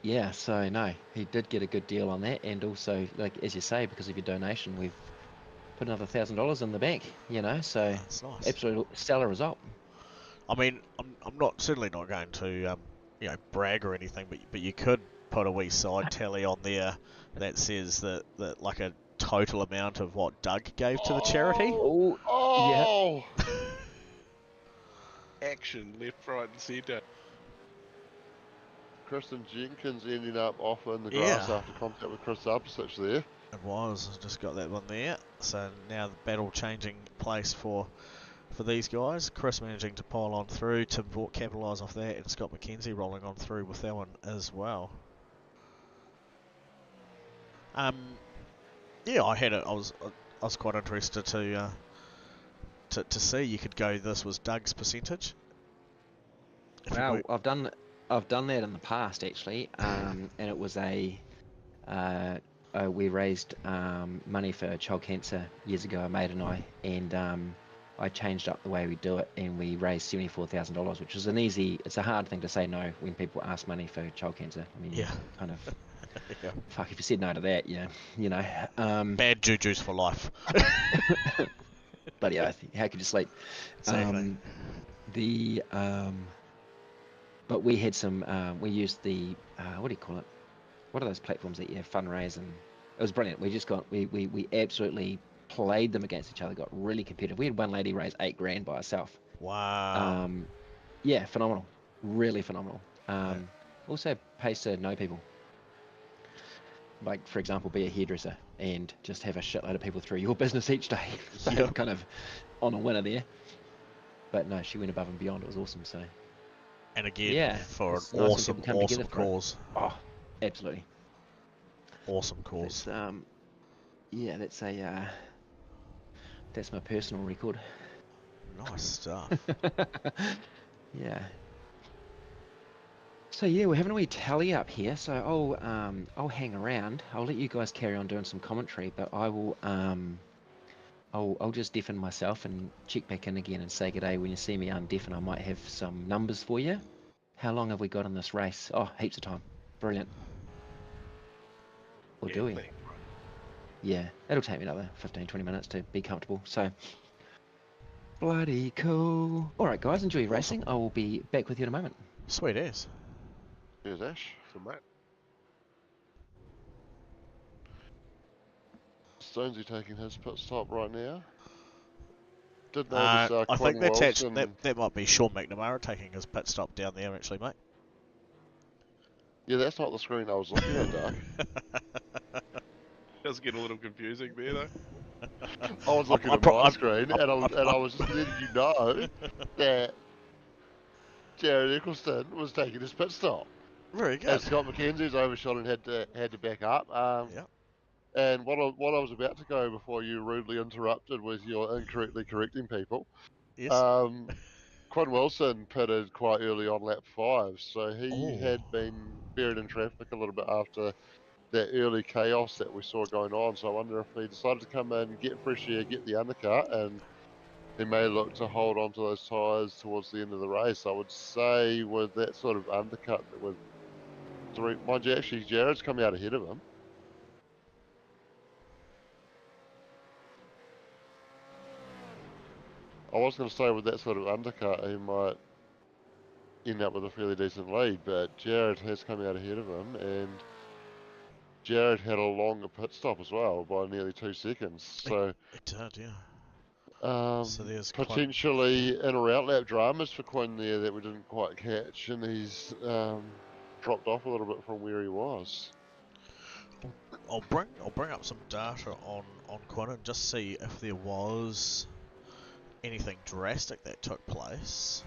Yeah, so no, he did get a good deal on that, and also, like as you say, because of your donation, we've put another $1,000 in the bank. You know, so That's nice. absolute stellar result. I mean, I'm certainly not going to brag or anything, but you could put a wee side tally on there that says that like a total amount of what Doug gave to the charity. Oh! Action, left, right, and centre. Kristen Jenkins ending up off in the grass Yeah. after contact with Chris Upsich there. It was. I just got that one there. So now the battle changing place for these guys. Chris managing to pile on through. Tim Vaught capitalise off that, and Scott McKenzie rolling on through with that one as well. Yeah, I was quite interested to see. You could go. This was Doug's percentage. Wow, I've done that in the past actually, and it was we raised money for child cancer years ago, a mate and I, and I changed up the way we do it, and we raised $74,000, which is it's a hard thing to say no when people ask money for child cancer. I mean, Yeah. kind of, Yeah. fuck, if you said no to that, yeah, you know. Bad juju's for life. Bloody oath, how could you sleep? Exactly. But we had some, we used the, what do you call it? What are those platforms that you fundraise? And it was brilliant. We absolutely played them against each other, got really competitive. We had one lady raise $8,000 by herself. Wow. Yeah, phenomenal. Really phenomenal. Yeah. Also pays to know people. Like, for example, be a hairdresser and just have a shitload of people through your business each day. So Yeah. kind of on a winner there. But no, she went above and beyond. It was awesome. So. And again, Yeah, for an it's nice when awesome people come together for it. cause. Oh, absolutely. Awesome cause. That's, yeah, that's my personal record. Nice stuff. Yeah. So yeah, we're having a wee tally up here. So I'll hang around. I'll let you guys carry on doing some commentary, but I will I'll just deafen myself and check back in again and say good day when you see me undeafen. I might have some numbers for you. How long have we got in this race? Oh, heaps of time. Brilliant. Or do we? Yeah, it'll take me another 15-20 minutes to be comfortable. So, bloody cool. All right, guys, enjoy your racing. I will be back with you in a moment. Sweet as. Here's Ash. So, mate. Stonesy taking his pit stop right now. Didn't know it was I think Quinn that's actually, Wilson. that might be Sean McNamara taking his pit stop down there, actually, mate. Yeah, that's not the screen I was looking at, Doug. Does get a little confusing there, though. I was looking at my screen, and I was just letting you know that Jared Eccleston was taking his pit stop. Very good. And Scott McKenzie's overshot and had to back up. Yeah. And what I was about to go before you rudely interrupted with your incorrectly correcting people. Yes. Quinn Wilson pitted quite early on lap 5, so he Oh. had been buried in traffic a little bit after that early chaos that we saw going on. So I wonder if he decided to come in, get fresh air, get the undercut, and he may look to hold on to those tyres towards the end of the race. I would say with that sort of undercut, with three, mind you, actually Jared's come out ahead of him. I was going to say with that sort of undercut, he might end up with a fairly decent lead, but Jared has come out ahead of him, and Jared had a longer pit stop as well by nearly 2 seconds. So It did, yeah. So there's potentially in or out lap dramas for Quinn there that we didn't quite catch, and he's dropped off a little bit from where he was. I'll bring up some data on Quinn and just see if there was anything drastic that took place.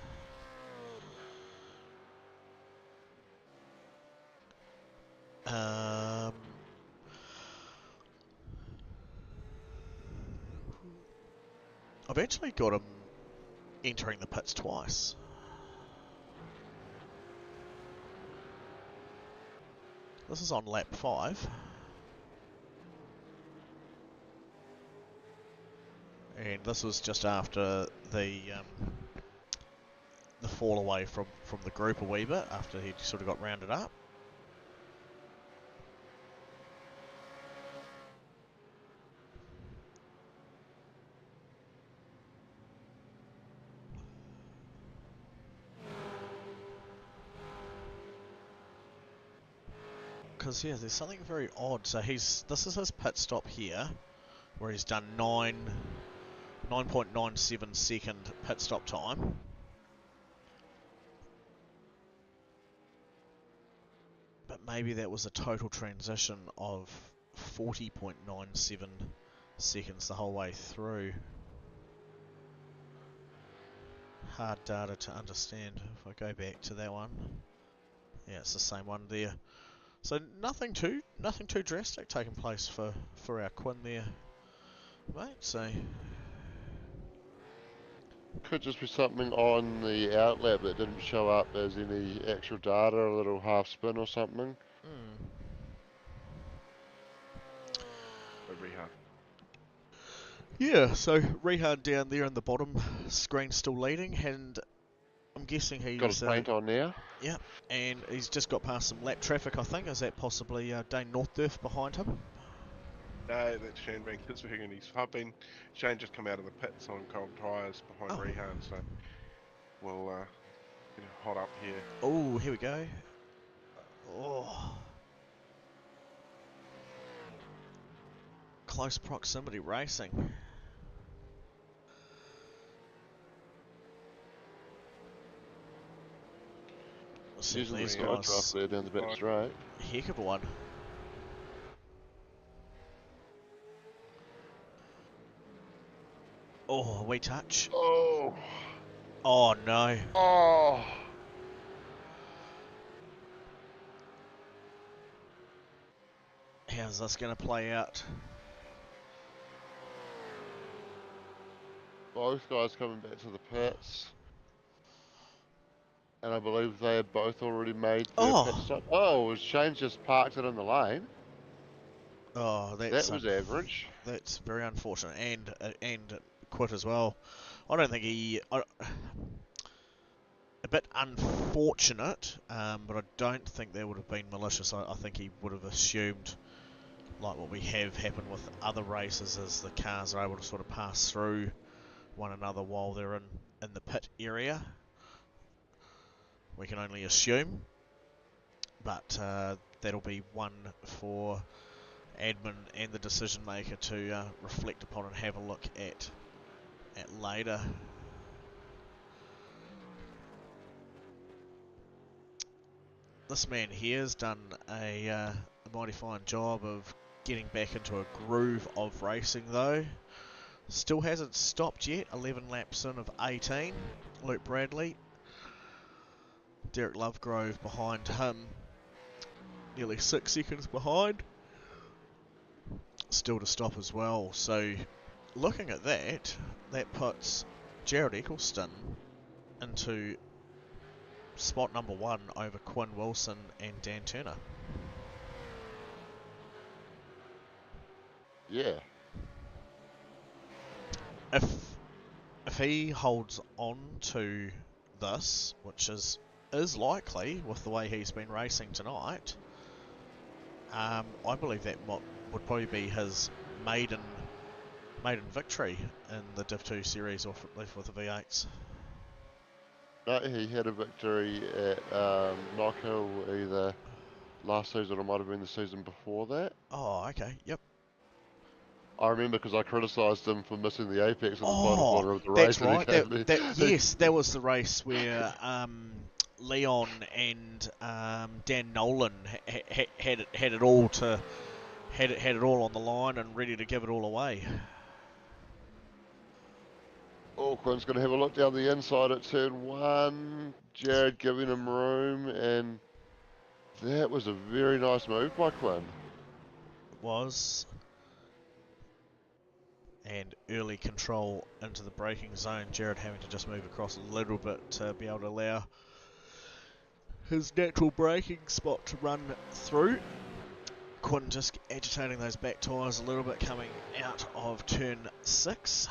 I've actually got him entering the pits twice. This is on lap 5. And this was just after the fall away from the group a wee bit, after he sort of got rounded up. Because yeah, there's something very odd. So this is his pit stop here, where he's done 9.97 second pit stop time. But maybe that was a total transition of 40.97 seconds the whole way through. Hard data to understand. If I go back to that one, yeah, it's the same one there. So nothing too drastic taking place for our Quinn there, mate. So Could just be something on the outlap that didn't show up as any actual data, a little half spin or something. Rehan. Yeah, so Rehan down there in the bottom screen still leading, and I'm guessing he's got his paint on now. Yeah, and he's just got past some lap traffic, I think. Is that possibly Dane Northurf behind him? No, that's Shane Van Kinsbergen. Shane just come out of the pits on cold tyres behind Rehan, so we'll get hot up here. Oh, here we go. Oh. Close proximity racing. Using the sky draft there down the back straight. Heck of a one. Oh, we touch. Oh. Oh no. Oh. How's this going to play out? Both guys coming back to the pits. And I believe they had both already made their pit stop. Oh, Shane's just parked it in the lane. Oh, that was average. That's very unfortunate, and quit as well. I don't think a bit unfortunate, but I don't think that would have been malicious. I think he would have assumed, like what we have happened with other races, is the cars are able to sort of pass through one another while they're in the pit area. We can only assume, but that'll be one for admin and the decision maker to reflect upon and have a look at at later. This man here has done a mighty fine job of getting back into a groove of racing though. Still hasn't stopped yet, 11 laps in of 18. Luke Bradley. Derek Lovegrove behind him, nearly 6 seconds behind. Still to stop as well, so looking at that, that puts Jared Eccleston into spot number 1 over Quinn Wilson and Dan Turner. Yeah. If he holds on to this, which is likely with the way he's been racing tonight, I believe that would probably be his maiden victory in the Div 2 series, or at least with the V8s. No, he had a victory at Knock Hill either last season or might have been the season before that. Oh, okay, yep. I remember because I criticised him for missing the apex in the final quarter of the race. That's right. Yes, that was the race where Leon and Dan Nolan had it all on the line and ready to give it all away. Quinn's going to have a look down the inside at turn 1. Jared giving him room, and that was a very nice move by Quinn. It was. And early control into the braking zone. Jared having to just move across a little bit to be able to allow his natural braking spot to run through. Quinn just agitating those back tyres a little bit coming out of turn 6.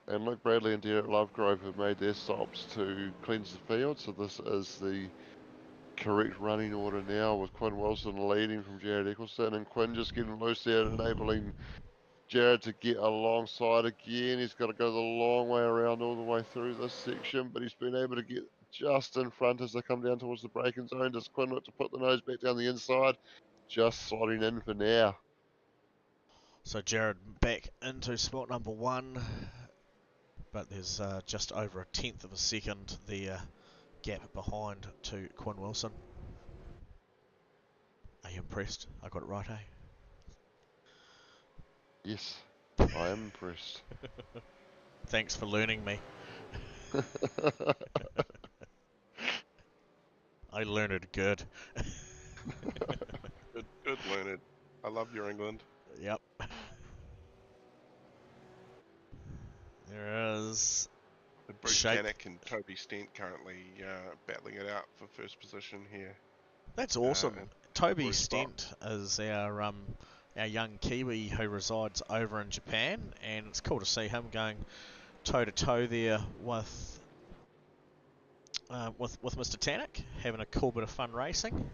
And Luke Bradley and Derek Lovegrove have made their stops to cleanse the field, so this is the correct running order now, with Quinn Wilson leading from Jared Eccleston, and Quinn just getting loose there, enabling Jared to get alongside again. He's got to go the long way around all the way through this section, but he's been able to get just in front as they come down towards the braking zone. Does Quinn look to put the nose back down the inside? Just slotting in for now. So Jared back into spot number 1, but there's just over a tenth of a second the gap behind to Quinn Wilson. Are you impressed? I got it right, eh? Yes, I am impressed. Thanks for learning me. I learned it good. Good learned. I love your England. Yep. There is Bruce Janik and Toby Stent currently battling it out for first position here. That's awesome. Toby Stent is our young Kiwi who resides over in Japan, and it's cool to see him going toe to toe there with Mr. Tannock, having a cool bit of fun racing.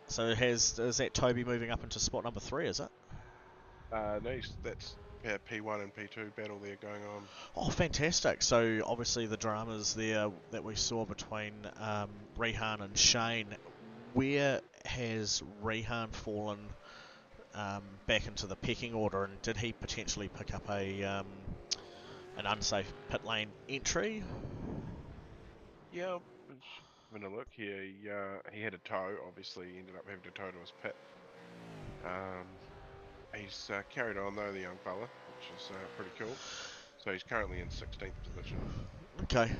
So is that Toby moving up into spot number 3? Is it? No, that's P1 and P2 battle there going on. Oh, fantastic! So obviously the dramas there that we saw between Rehan and Shane. Where has Rehan fallen back into the pecking order, and did he potentially pick up an unsafe pit lane entry? Yeah, having a look here, he had a tow, obviously he ended up having to tow to his pit. He's carried on though, the young fella, which is pretty cool. So he's currently in 16th position. Okay.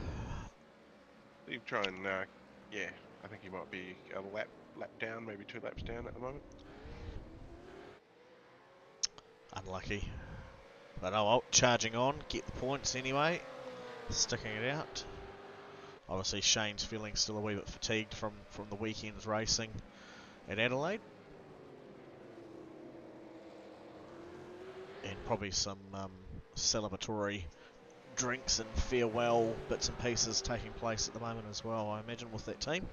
He'll try and, yeah, I think he might be a lap down, maybe 2 laps down at the moment. Unlucky. But oh well, charging on, get the points anyway. Sticking it out. Obviously Shane's feeling still a wee bit fatigued from the weekend's racing at Adelaide. And probably some celebratory drinks and farewell bits and pieces taking place at the moment as well, I imagine, with that team.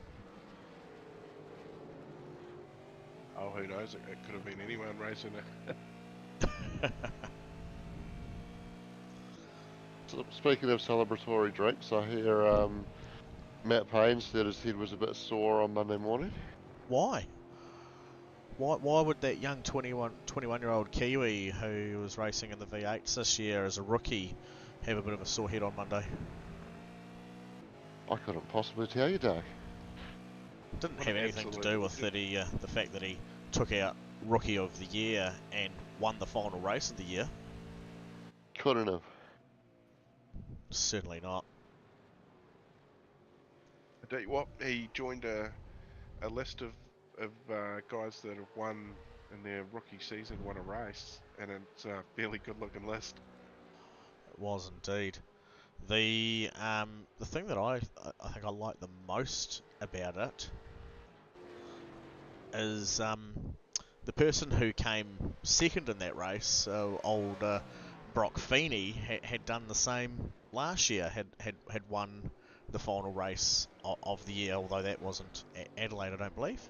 Oh, who knows? It could have been anyone racing it. So, speaking of celebratory drinks, I hear Matt Payne said his head was a bit sore on Monday morning. Why? Why would that young 21-year-old Kiwi who was racing in the V8s this year as a rookie have a bit of a sore head on Monday? I couldn't possibly tell you, Doug. Didn't What have an anything to absolute do with that the fact that he took out Rookie of the Year and won the final race of the year. Couldn't have. Certainly not. I tell you what, he joined a list of guys that have won in their rookie season, won a race, and it's a fairly good-looking list. It was indeed. The thing that I think I like the most about it is the person who came second in that race, old Brock Feeney, had done the same last year, had won the final race of the year, although that wasn't Adelaide, I don't believe.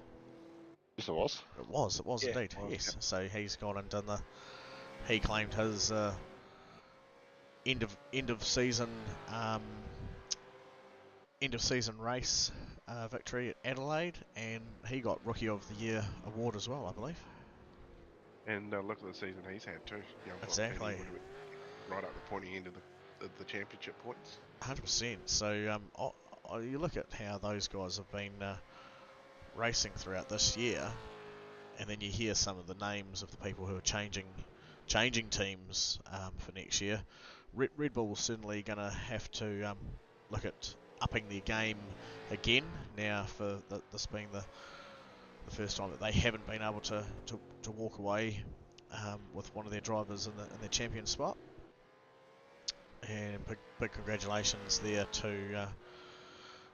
Yes, it was. It was Yeah, indeed, it was, yes. yeah. So he's gone and done he claimed his end of season race victory at Adelaide, and he got Rookie of the Year award as well, I believe. And look at the season he's had too. Young Brock Feeney Exactly. would have been right up the pointy end of the championship points. 100%. So you look at how those guys have been racing throughout this year, and then you hear some of the names of the people who are changing teams for next year. Red Bull's certainly going to have to look at upping their game again now, for this being the first time that they haven't been able to walk away with one of their drivers in their champion spot. And big congratulations there to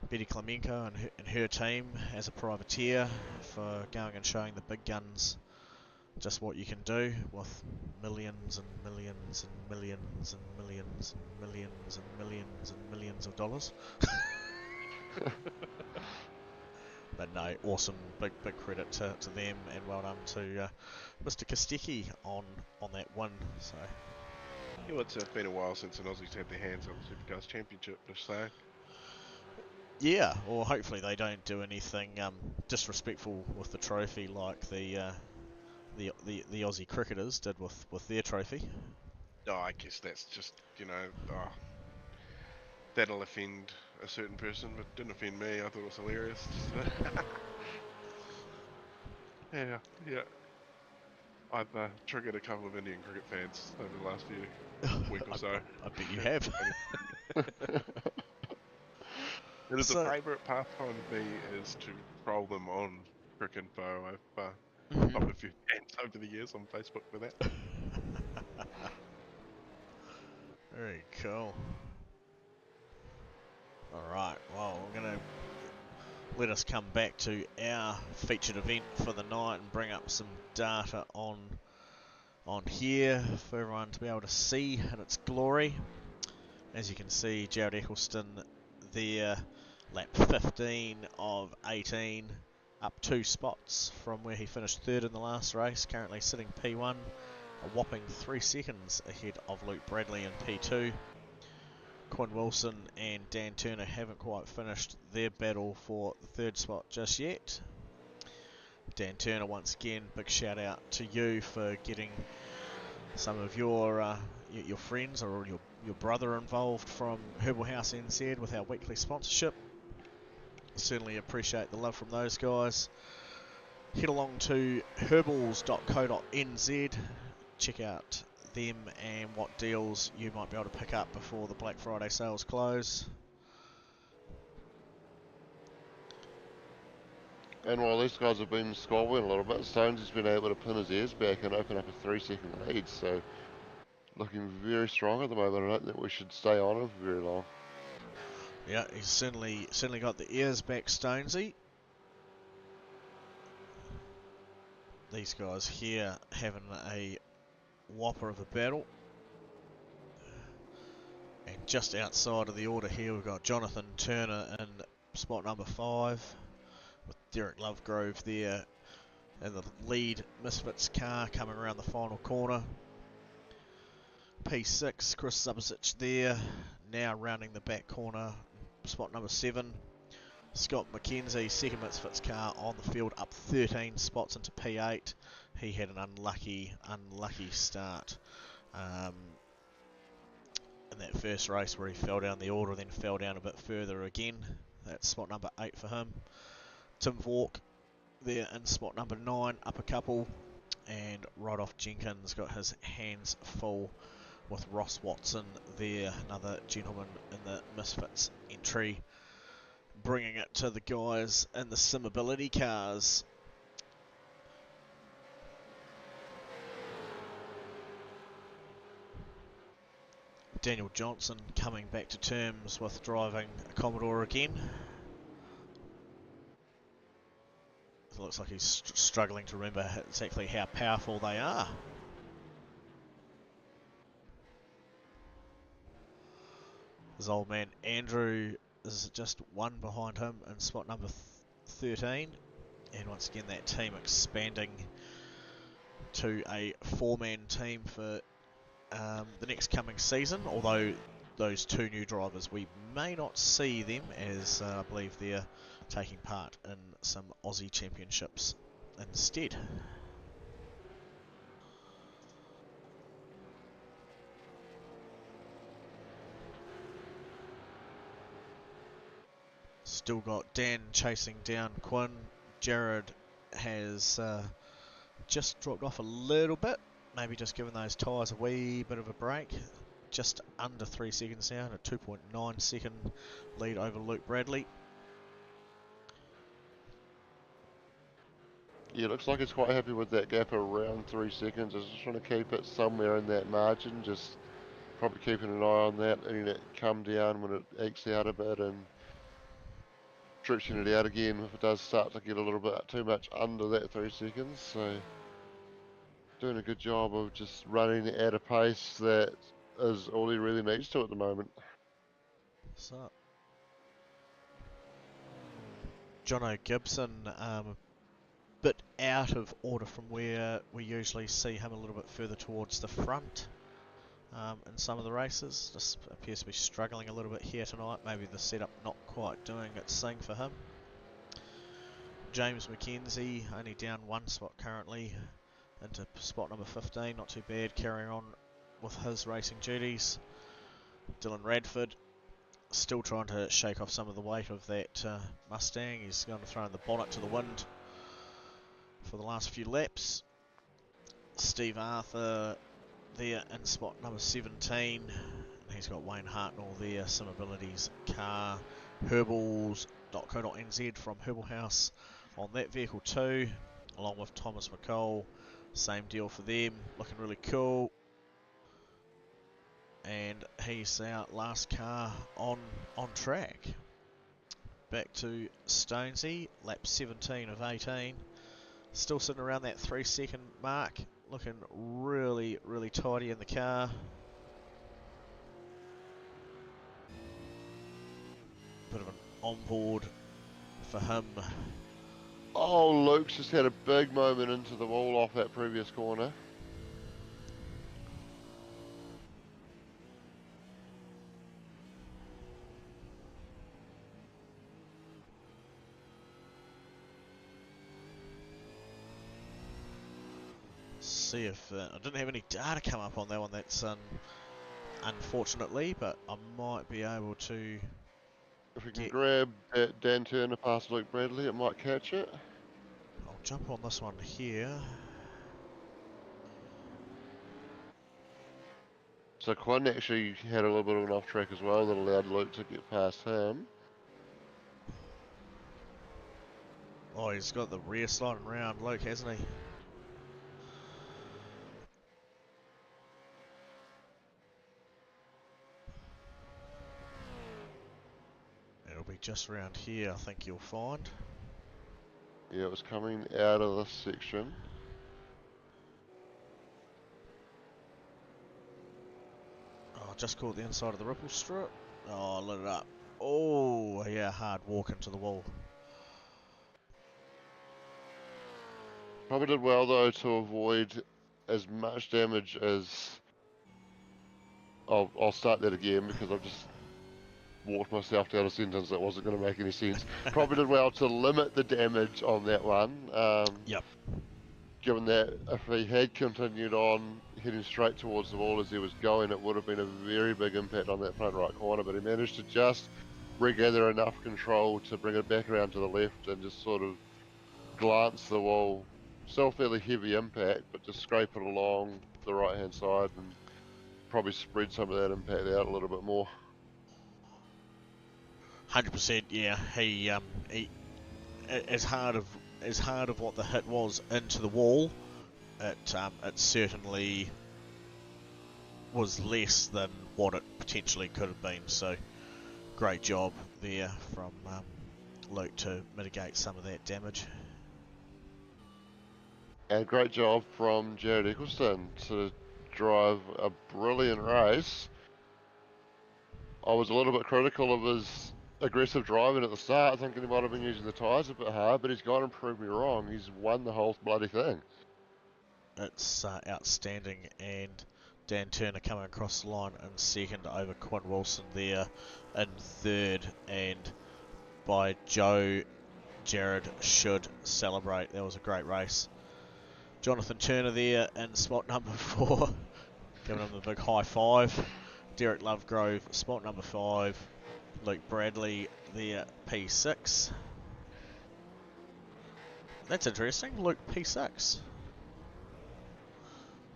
Betty Klemenko and her team as a privateer for going and showing the big guns just what you can do with millions and millions and millions and millions and millions and millions and millions of dollars. But no, awesome, big credit to them, and well done to Mr. Kostecki on that win. So Yeah, well, it's been a while since an Aussie's had their hands on the Supercars Championship, just saying. yeah, or hopefully they don't do anything disrespectful with the trophy like the Aussie cricketers did with their trophy. Oh, I guess that's just, that'll offend a certain person, but it didn't offend me. I thought it was hilarious. yeah. I've triggered a couple of Indian cricket fans over the last week or so. I bet you have. It is So- a favourite pastime of me is to troll them on Cricinfo. I've popped a few fans over the years on Facebook for that. Very cool. Alright, well, we're going to let us come back to our featured event for the night and bring up some data on here for everyone to be able to see in its glory. As you can see, Jared Eccleston there, lap 15 of 18, up 2 spots from where he finished third in the last race, currently sitting P1, a whopping 3 seconds ahead of Luke Bradley in P2. Quinn Wilson and Dan Turner haven't quite finished their battle for the third spot just yet. Dan Turner, once again, big shout out to you for getting some of your friends or your brother involved from Herbal House NZ with our weekly sponsorship. Certainly appreciate the love from those guys. Head along to herbals.co.nz, check out them and what deals you might be able to pick up before the Black Friday sales close. And while these guys have been squabbling a little bit, Stonesy's been able to pin his ears back and open up a 3-second lead, so looking very strong at the moment. I don't think we should stay on him for very long. Yeah, he's certainly got the ears back, Stonesy. These guys here having a whopper of a battle. And just outside of the order here, we've got Jonathan Turner in spot number 5, with Derek Lovegrove there in the lead Misfits car coming around the final corner. P6, Chris Subsich there, now rounding the back corner, spot number 7. Scott McKenzie, second Misfits car on the field, up 13 spots into P8. He had an unlucky start in that first race where he fell down the order, then fell down a bit further again. That's spot number 8 for him. Tim Vork there in spot number 9, up a couple. And right off Jenkins got his hands full with Ross Watson there, another gentleman in the Misfits entry, bringing it to the guys in the Simability cars. Daniel Johnson coming back to terms with driving a Commodore again. It looks like he's struggling to remember exactly how powerful they are. His old man Andrew is just one behind him in spot number 13. And once again that team expanding to a 4-man team for the next coming season, although those 2 new drivers, we may not see them, as I believe they're taking part in some Aussie championships instead. Still got Dan chasing down Quinn. Jared has just dropped off a little bit, maybe just giving those tyres a wee bit of a break. Just under 3 seconds now, a 2.9 second lead over Luke Bradley. Yeah, looks like he's quite happy with that gap around 3 seconds. He's just trying to keep it somewhere in that margin, just probably keeping an eye on that, letting it come down when it ekes out a bit and stretching it out again if it does start to get a little bit too much under that 3 seconds. So doing a good job of just running at a pace that is all he really needs to at the moment. So, Jono Gibson, a bit out of order from where we usually see him, a little bit further towards the front in some of the races. Just appears to be struggling a little bit here tonight. Maybe the setup not quite doing its thing for him. James McKenzie only down 1 spot currently into spot number 15. Not too bad, carrying on with his racing duties. Dylan Radford still trying to shake off some of the weight of that Mustang. He's going to throw in the bonnet to the wind for the last few laps. Steve Arthur there in spot number 17. He's got Wayne Hartnell there, Simability's car. Herbals.co.nz from Herbal House on that vehicle too, along with Thomas McCall. Same deal for them, looking really cool. And he's our last car on track. Back to Stonesy, lap 17 of 18. Still sitting around that 3 second mark, looking really, really tidy in the car. Bit of an onboard for him. Oh, Luke's just had a big moment into the wall off that previous corner. See if I didn't have any data come up on that one. That's unfortunately, but I might be able to. If we can grab that Dan Turner past Luke Bradley, it might catch it. I'll jump on this one here. So Quinn actually had a little bit of an off track as well that allowed Luke to get past him. Oh, he's got the rear sliding round, Luke, hasn't he? It'll be just around here, I think you'll find. Yeah, it was coming out of this section. Oh, just caught the inside of the ripple strip. Oh, lit it up. Oh, yeah, hard walk into the wall. Probably did well though to avoid as much damage as... I'll start that again because I've just walked myself down a sentence that wasn't going to make any sense. Probably did well to limit the damage on that one. Yep. Given that if he had continued on heading straight towards the wall as he was going, it would have been a very big impact on that front right corner, but he managed to just regather enough control to bring it back around to the left and just sort of glance the wall. Still fairly heavy impact, but just scrape it along the right hand side and probably spread some of that impact out a little bit more. 100%. Yeah. He as hard of what the hit was into the wall, it certainly was less than what it potentially could have been. So great job there from Luke to mitigate some of that damage. And great job from Jared Eccleston to drive a brilliant race. I was a little bit critical of his aggressive driving at the start, thinking he might have been using the tyres a bit hard, but he's gone and proved me wrong. He's won the whole bloody thing. It's outstanding, and Dan Turner coming across the line in second over Quinn Wilson there in third, and by Joe, Jared should celebrate. That was a great race. Jonathan Turner there in spot number 4, giving him the big high five. Derek Lovegrove, spot number 5. Luke Bradley there, P6. That's interesting, Luke P6.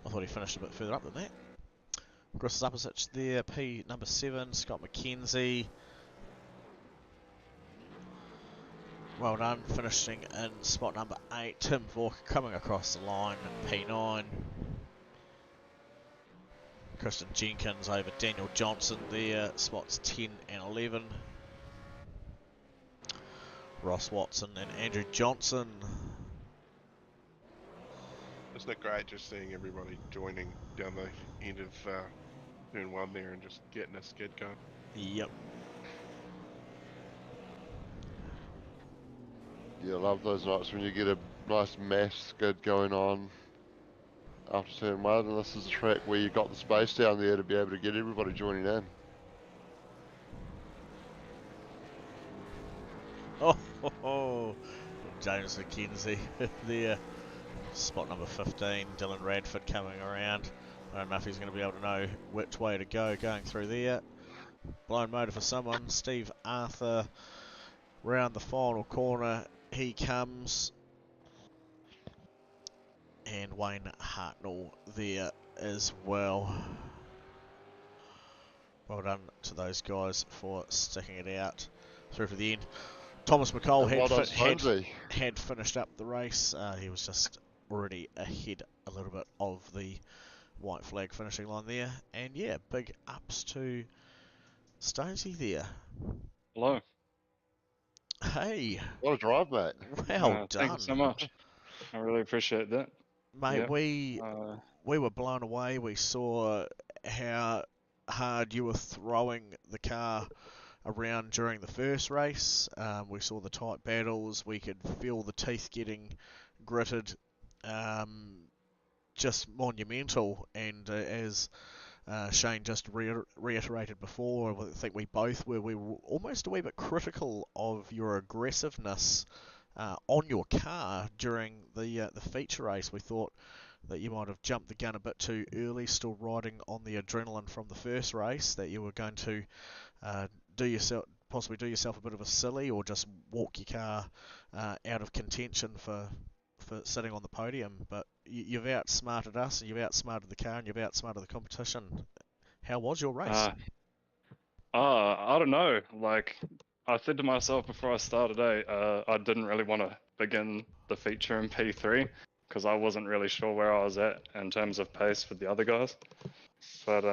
I thought he finished a bit further up than that. Chris Zapasich there, P number 7. Scott McKenzie. Well done, finishing in spot number 8. Tim Vork coming across the line in P9. Kristen Jenkins over Daniel Johnson there, spots 10 and 11. Ross Watson and Andrew Johnson. Isn't it great just seeing everybody joining down the end of turn 1 there and just getting a skid going? Yep. Yeah, I love those nights when you get a nice mass skid going on after turn 1, and this is a track where you got the space down there to be able to get everybody joining in. Oh, James McKenzie there. Spot number 15, Dylan Radford coming around. I don't know if he's going to be able to know which way to go going through there. Blown motor for someone. Steve Arthur round the final corner. He comes. And Wayne Hartnell there as well. Well done to those guys for sticking it out through to the end. Thomas McCall had finished up the race. He was just already ahead a little bit of the white flag finishing line there. And yeah, big ups to Stonesy there. Hello. Hey. What a drive, mate. Well done. Thank you so much. I really appreciate that. Mate, Yeah. we were blown away. We saw how hard you were throwing the car around during the first race. We saw the tight battles. We could feel the teeth getting gritted. Just monumental. And as Shane just reiterated before, I think we both were. We were almost a wee bit critical of your aggressiveness on your car during the feature race. We thought that you might have jumped the gun a bit too early, still riding on the adrenaline from the first race, that you were going to possibly do yourself a bit of a silly or just walk your car out of contention for sitting on the podium. But you've outsmarted us, and you've outsmarted the car, and you've outsmarted the competition. How was your race? I don't know. Like, I said to myself before I started, I didn't really want to begin the feature in P3 because I wasn't really sure where I was at in terms of pace for the other guys. But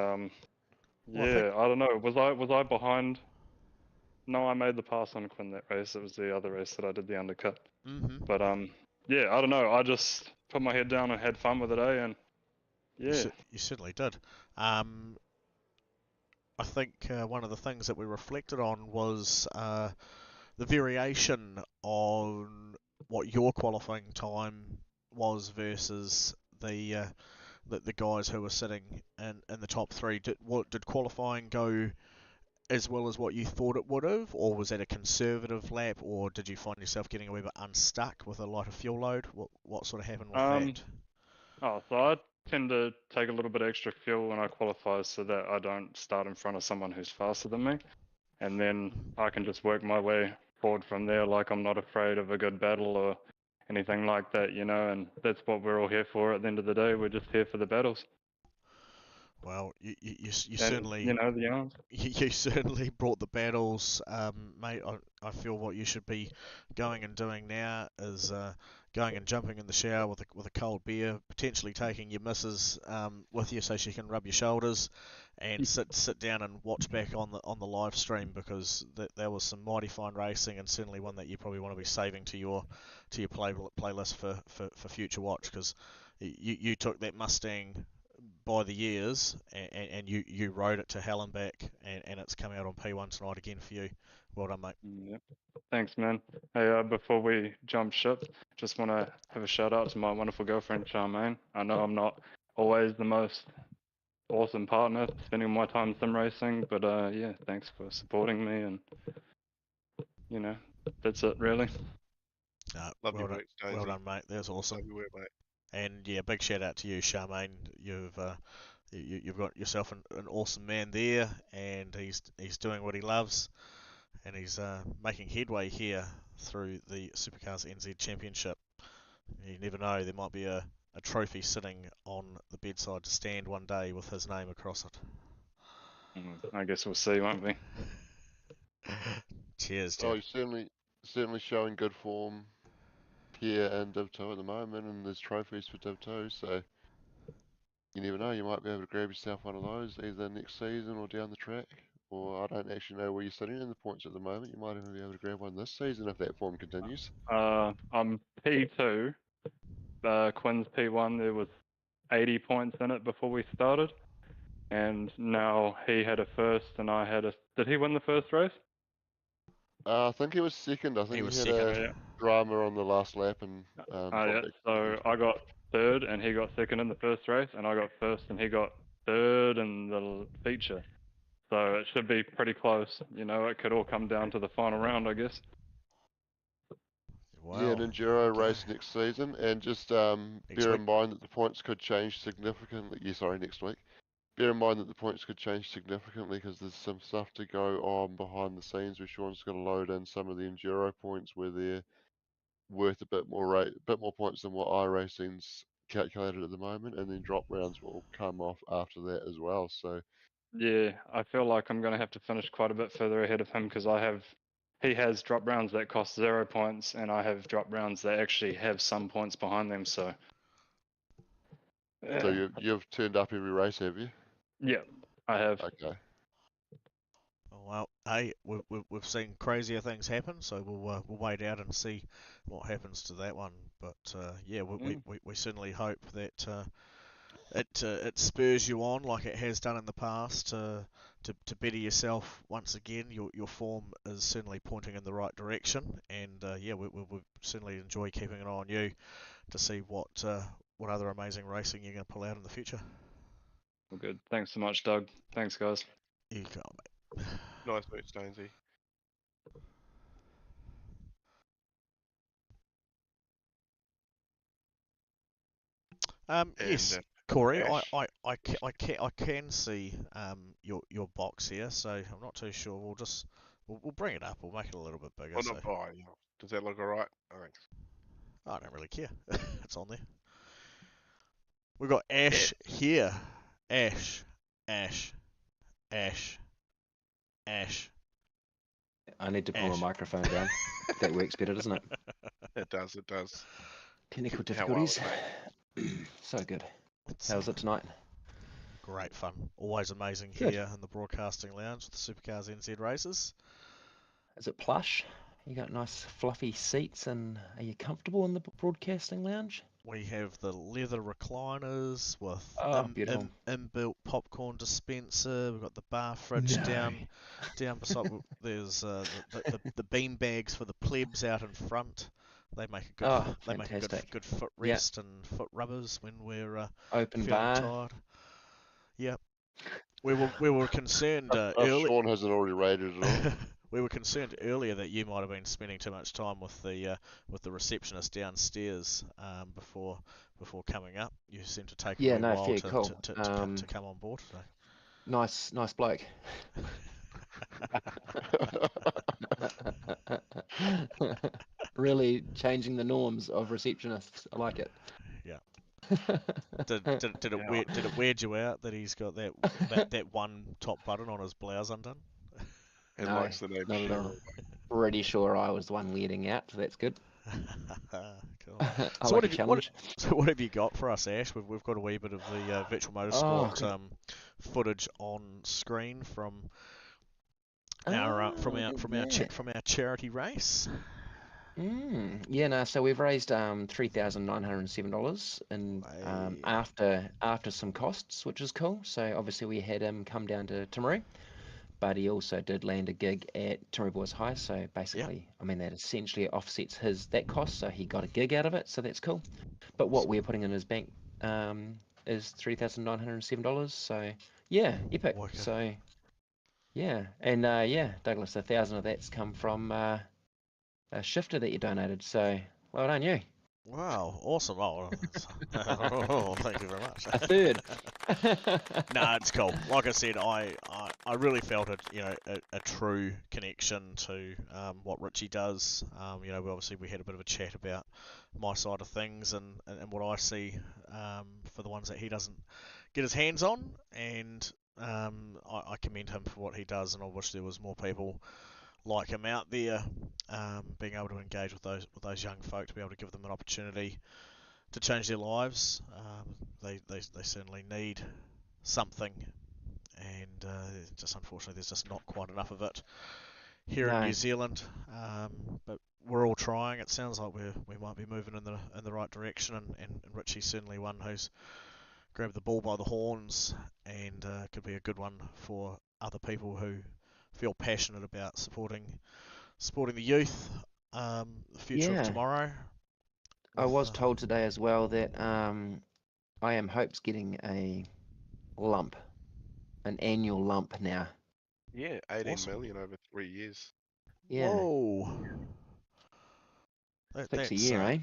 yeah, I don't know. Was I behind? No, I made the pass on Quinn that race. It was the other race that I did the undercut. Mm-hmm. But yeah, I don't know. I just put my head down and had fun with it, and yeah. You certainly did. I think one of the things that we reflected on was the variation on what your qualifying time was versus the guys who were sitting in the top 3. Did qualifying go as well as what you thought it would have, or was that a conservative lap, or did you find yourself getting a wee bit unstuck with a lighter fuel load? What sort of happened with that? So I tend to take a little bit extra fuel when I qualify so that I don't start in front of someone who's faster than me. And then I can just work my way forward from there. Like, I'm not afraid of a good battle or anything like that, you know, and that's what we're all here for at the end of the day. We're just here for the battles. Well, you And, certainly you know, the arms. you certainly brought the battles, mate. I feel what you should be going and doing now is going and jumping in the shower with a cold beer, potentially taking your missus with you so she can rub your shoulders, and sit down and watch back on the live stream, because there was some mighty fine racing, and certainly one that you probably want to be saving to your playlist for future watch, because you took that Mustang by the years, and you rode it to hell and back, and it's come out on P1 tonight again for you. Well done, mate. Yeah. Thanks, man. Hey, before we jump ship, just want to have a shout out to my wonderful girlfriend, Charmaine. I know I'm not always the most awesome partner spending my time sim racing, but yeah, thanks for supporting me, and you know, that's it really. Love Well your done, work, Jonesy. well done, mate. That's awesome. Love your work, mate. And yeah, big shout out to you, Charmaine. You've got yourself an awesome man there, and he's doing what he loves, and he's making headway here through the SuperCars NZ Championship. You never know, there might be a trophy sitting on the bedside stand one day with his name across it. I guess we'll see, won't we? Cheers, Oh, Jeff. you're certainly showing good form here and Div 2 at the moment, and there's trophies for Div 2, so you never know, you might be able to grab yourself one of those either next season or down the track. Or I don't actually know where you're sitting in the points at the moment. You might even be able to grab one this season if that form continues. I'm P2. Quinn's P1. There was 80 points in it before we started, and now he had a first, and I had a. Did he win the first race? I think he was second. I think He was had second. a drama on the last lap and Yeah. So I got third, and he got second in the first race, and I got first, and he got third in the feature. So it should be pretty close. You know, it could all come down to the final round, I guess. Wow. Yeah, an enduro race next season, and just bear in mind that the points could change significantly. Yeah, sorry, next week. Bear in mind that the points could change significantly because there's some stuff to go on behind the scenes where Sean's got to load in some of the enduro points where they're worth a bit more points than what iRacing's calculated at the moment, and then drop rounds will come off after that as well. So yeah, I feel like I'm going to have to finish quite a bit further ahead of him because he has drop rounds that cost 0 points, and I have drop rounds that actually have some points behind them. So So you've turned up every race, have you? Yeah, I have. Okay. Well, hey, we've seen crazier things happen, so we'll wait out and see what happens to that one. But yeah, we certainly hope that it spurs you on like it has done in the past to better yourself once again. Your form is certainly pointing in the right direction, and yeah, we certainly enjoy keeping an eye on you to see what other amazing racing you're going to pull out in the future. Well, good. Thanks so much, Doug. Thanks, guys. You go, mate. Nice move, Stonesy. Yes, And, Corey, Ash? I can see your box here, so I'm not too sure. We'll bring it up. We'll make it a little bit bigger. Oh, yeah. Does that look alright? Oh, thanks. I don't really care. It's on there. We've got Ash here. Ash. I need to pull Ash. my microphone down. That works better, doesn't it? It does. Technical How well, difficulties. So good. How's it tonight? Great fun. Always amazing Good. here in the broadcasting lounge with the SuperCars NZ races. Is it plush? You got nice fluffy seats, and are you comfortable in the broadcasting lounge? We have the leather recliners with beautiful. inbuilt popcorn dispenser. We've got the bar fridge down beside. There's the bean bags for the plebs out in front. They make a good footrest and foot rubbers when we're open feeling bar. tired. Yep. we were concerned If Sean hasn't already rated it all. we were concerned earlier that you might have been spending too much time with the receptionist downstairs before coming up. You seem to take a Yeah, wee no, while fair, cool. to come on board today. Nice bloke. Really changing the norms of receptionists. I like it. Yeah. Did Yeah. it weird you out that he's got that one top button on his blouse undone? And No, likes the name not at all. Cheryl. Pretty sure I was the one leading out, so that's good. Cool. I So like a challenge. what have you got for us, Ash? We've got a wee bit of the Virtual Motorsport footage on screen from our from our charity race. Yeah, no. So we've raised $3,907, and Hey. after some costs, which is cool. So obviously we had him come down to Timaru, but he also did land a gig at Timaru Boys High. So basically, I mean that essentially offsets that cost. So he got a gig out of it. So that's cool. But what we're putting in his bank is $3,907. So yeah, epic. Wicked. So yeah, and Douglas, 1,000 of that's come from a shifter that you donated. So well done, you. Wow, awesome. Oh, thank you very much. A third. No, it's cool. Like I said, I really felt a true connection to what Richie does. We had a bit of a chat about my side of things and what I see for the ones that he doesn't get his hands on, and I commend him for what he does, and I wish there was more people like him out there, being able to engage with those young folk, to be able to give them an opportunity to change their lives. They certainly need something, and just unfortunately there's just not quite enough of it here in New Zealand. But we're all trying. It sounds like we might be moving in the right direction, and Richie's certainly one who's grabbed the bull by the horns, and could be a good one for other people who feel passionate about supporting the youth, the future of tomorrow. I was told today as well that I Am Hope's getting a lump, an annual lump now. Yeah, 18 Awesome. million over 3 years. Yeah. Whoa. That's a year, eh?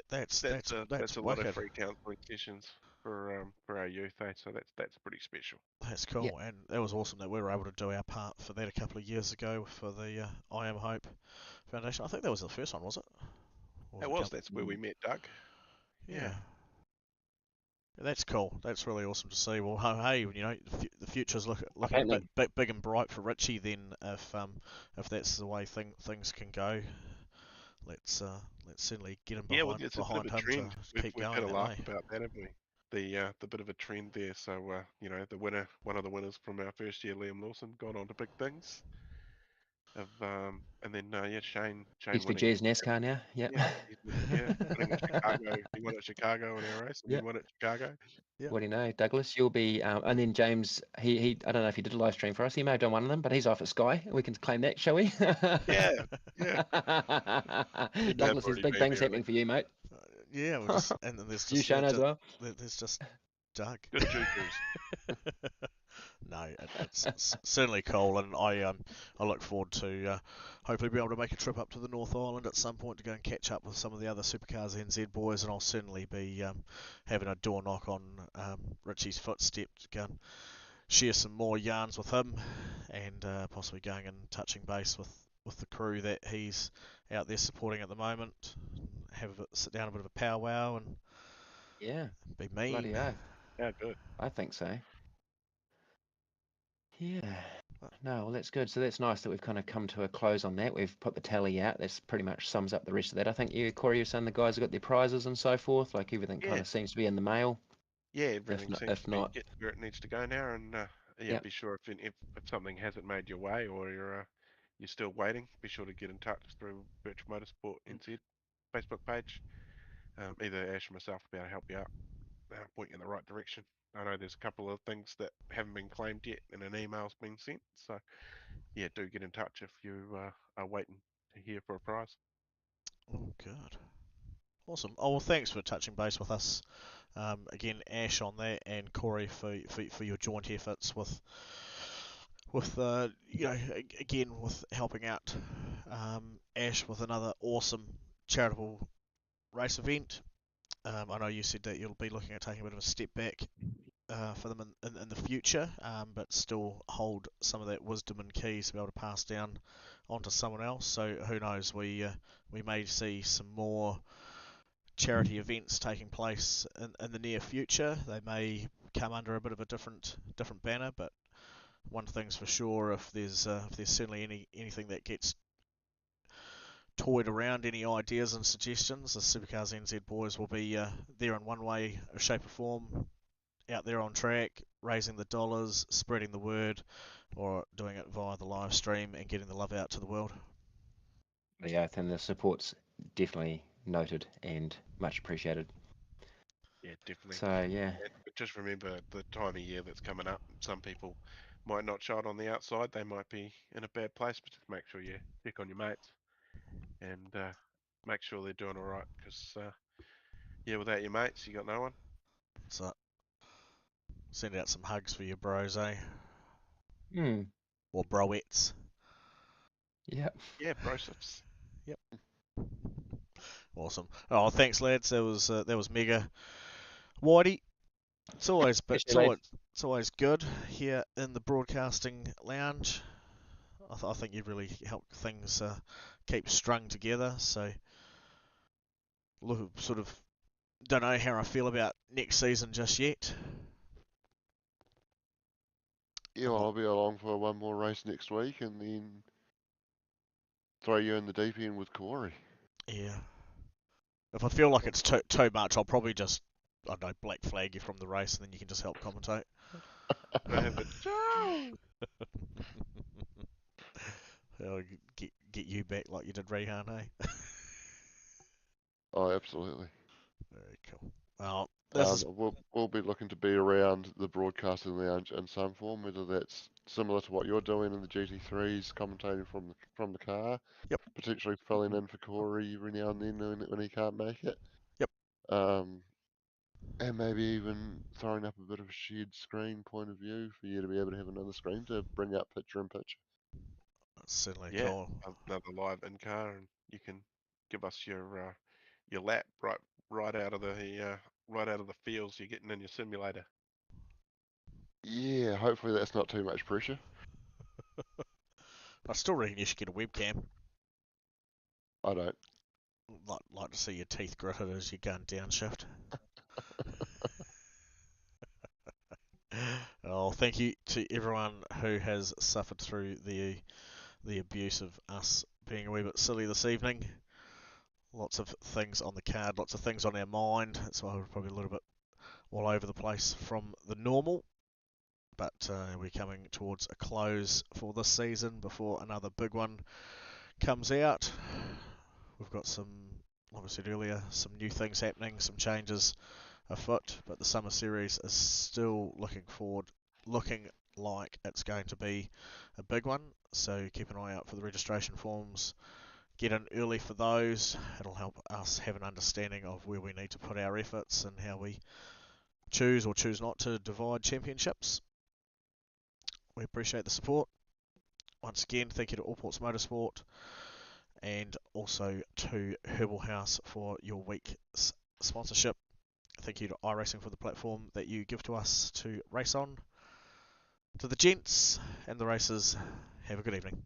That's a lot of wicked. free counselling sessions for our youth, eh? So that's pretty special. That's cool, Yep. and that was awesome that we were able to do our part for that a couple of years ago for the I Am Hope Foundation. I think that was the first one, was it? It was. That's where we met Doug. Yeah. That's cool. That's really awesome to see. Well, hey, the future's looking a bit big and bright for Richie. Then, if that's the way things can go, let's certainly get him behind it's a bit of a him trend. to keep We've going had a that laugh way. about that, haven't we? The bit of a trend there. So one of the winners from our first year, Liam Lawson, gone on to big things. And then Shane Used to winning. Jazz NASCAR now. Yep. Winning at Chicago. He won at Chicago in our race, and he won at Chicago. Yep. What do you know, Douglas? You'll be, and then James. He. I don't know if he did a live stream for us. He may have done one of them, but he's off at Sky. We can claim that, shall we? Yeah. Douglas, there's big things happening for you, mate. Yeah, and then there's you, Shane, as well. There's just Doug. Good juices. No, it's certainly cool, and I look forward to hopefully be able to make a trip up to the North Island at some point to go and catch up with some of the other SuperCars NZ boys, and I'll certainly be having a door knock on Richie's footstep to go and share some more yarns with him, and possibly going and touching base with the crew that he's out there supporting at the moment. Sit down a bit of a powwow and be mean. Bloody oath. Yeah, good. I think so. Yeah. No, well, that's good. So that's nice that we've kind of come to a close on that. We've put the tally out. That's pretty much sums up the rest of that. I think Corey, you're saying the guys have got their prizes and so forth. Like everything kind of seems to be in the mail. Yeah, everything seems to not, get where it needs to go now. And be sure if something hasn't made your way or you're still waiting, be sure to get in touch through Virtual Motorsport NZ Facebook page. Either Ash or myself will be able to help you out, point you in the right direction. I know there's a couple of things that haven't been claimed yet, and an email's been sent. So, yeah, do get in touch if you are waiting to hear for a prize. Oh, good. Awesome. Oh, well, thanks for touching base with us. Again, Ash on that, and Corey for your joint efforts with again with helping out Ash with another awesome charitable race event. I know you said that you'll be looking at taking a bit of a step back for them in the future, but still hold some of that wisdom and keys to be able to pass down onto someone else. So who knows? We may see some more charity events taking place in the near future. They may come under a bit of a different banner, but one thing's for sure: if there's certainly anything that gets toyed around, any ideas and suggestions, the SuperCars NZ boys will be there in one way, shape or form, out there on track, raising the dollars, spreading the word, or doing it via the live stream and getting the love out to the world. Yeah, and the support's definitely noted and much appreciated. Yeah, definitely. So yeah, But just remember the time of year that's coming up. Some people might not shine on the outside. They might be in a bad place, but just make sure you check on your mates and make sure they're doing all right. Because yeah, without your mates, you got no one. So send out some hugs for your bros, eh? Or broettes. yeah. Yeah, brosips. Yep. Awesome. Oh, thanks, lads. That was mega. Whitey, it's always good here in the broadcasting lounge. I think you really helped things keep strung together. So, look, sort of don't know how I feel about next season just yet. Yeah, well, I'll be along for one more race next week and then throw you in the deep end with Corey. Yeah. If I feel like it's too much, I'll probably just, I don't know, black flag you from the race, and then you can just help commentate. I have it. I'll get you back like you did Rehan, eh? Oh, absolutely. Very cool. Well, this is We'll be looking to be around the broadcasting lounge in some form, whether that's similar to what you're doing in the GT3s, commentating from the car, Yep. potentially filling in for Corey every now and then when he can't make it. Yep. And maybe even throwing up a bit of a shared screen point of view for you to be able to have another screen to bring up picture in picture. certainly Yeah, cool. another live in car, and you can give us your lap right out of the fields you're getting in your simulator. Yeah, hopefully that's not too much pressure. I still reckon you should get a webcam. I don't. Like to see your teeth gritted as you're going downshift. Oh, thank you to everyone who has suffered through the abuse of us being a wee bit silly this evening. Lots of things on the card, lots of things on our mind. That's why we're probably a little bit all over the place from the normal. But we're coming towards a close for this season before another big one comes out. We've got some, like I said earlier, some new things happening, some changes afoot, but the summer series is still looking like it's going to be a big one. So keep an eye out for the registration forms. Get in early for those. It'll help us have an understanding of where we need to put our efforts and how we choose or choose not to divide championships. We appreciate the support. Once again, thank you to All Ports Motorsport and also to Herbal House for your week's sponsorship. Thank you to iRacing for the platform that you give to us to race on. To the gents and the racers, have a good evening.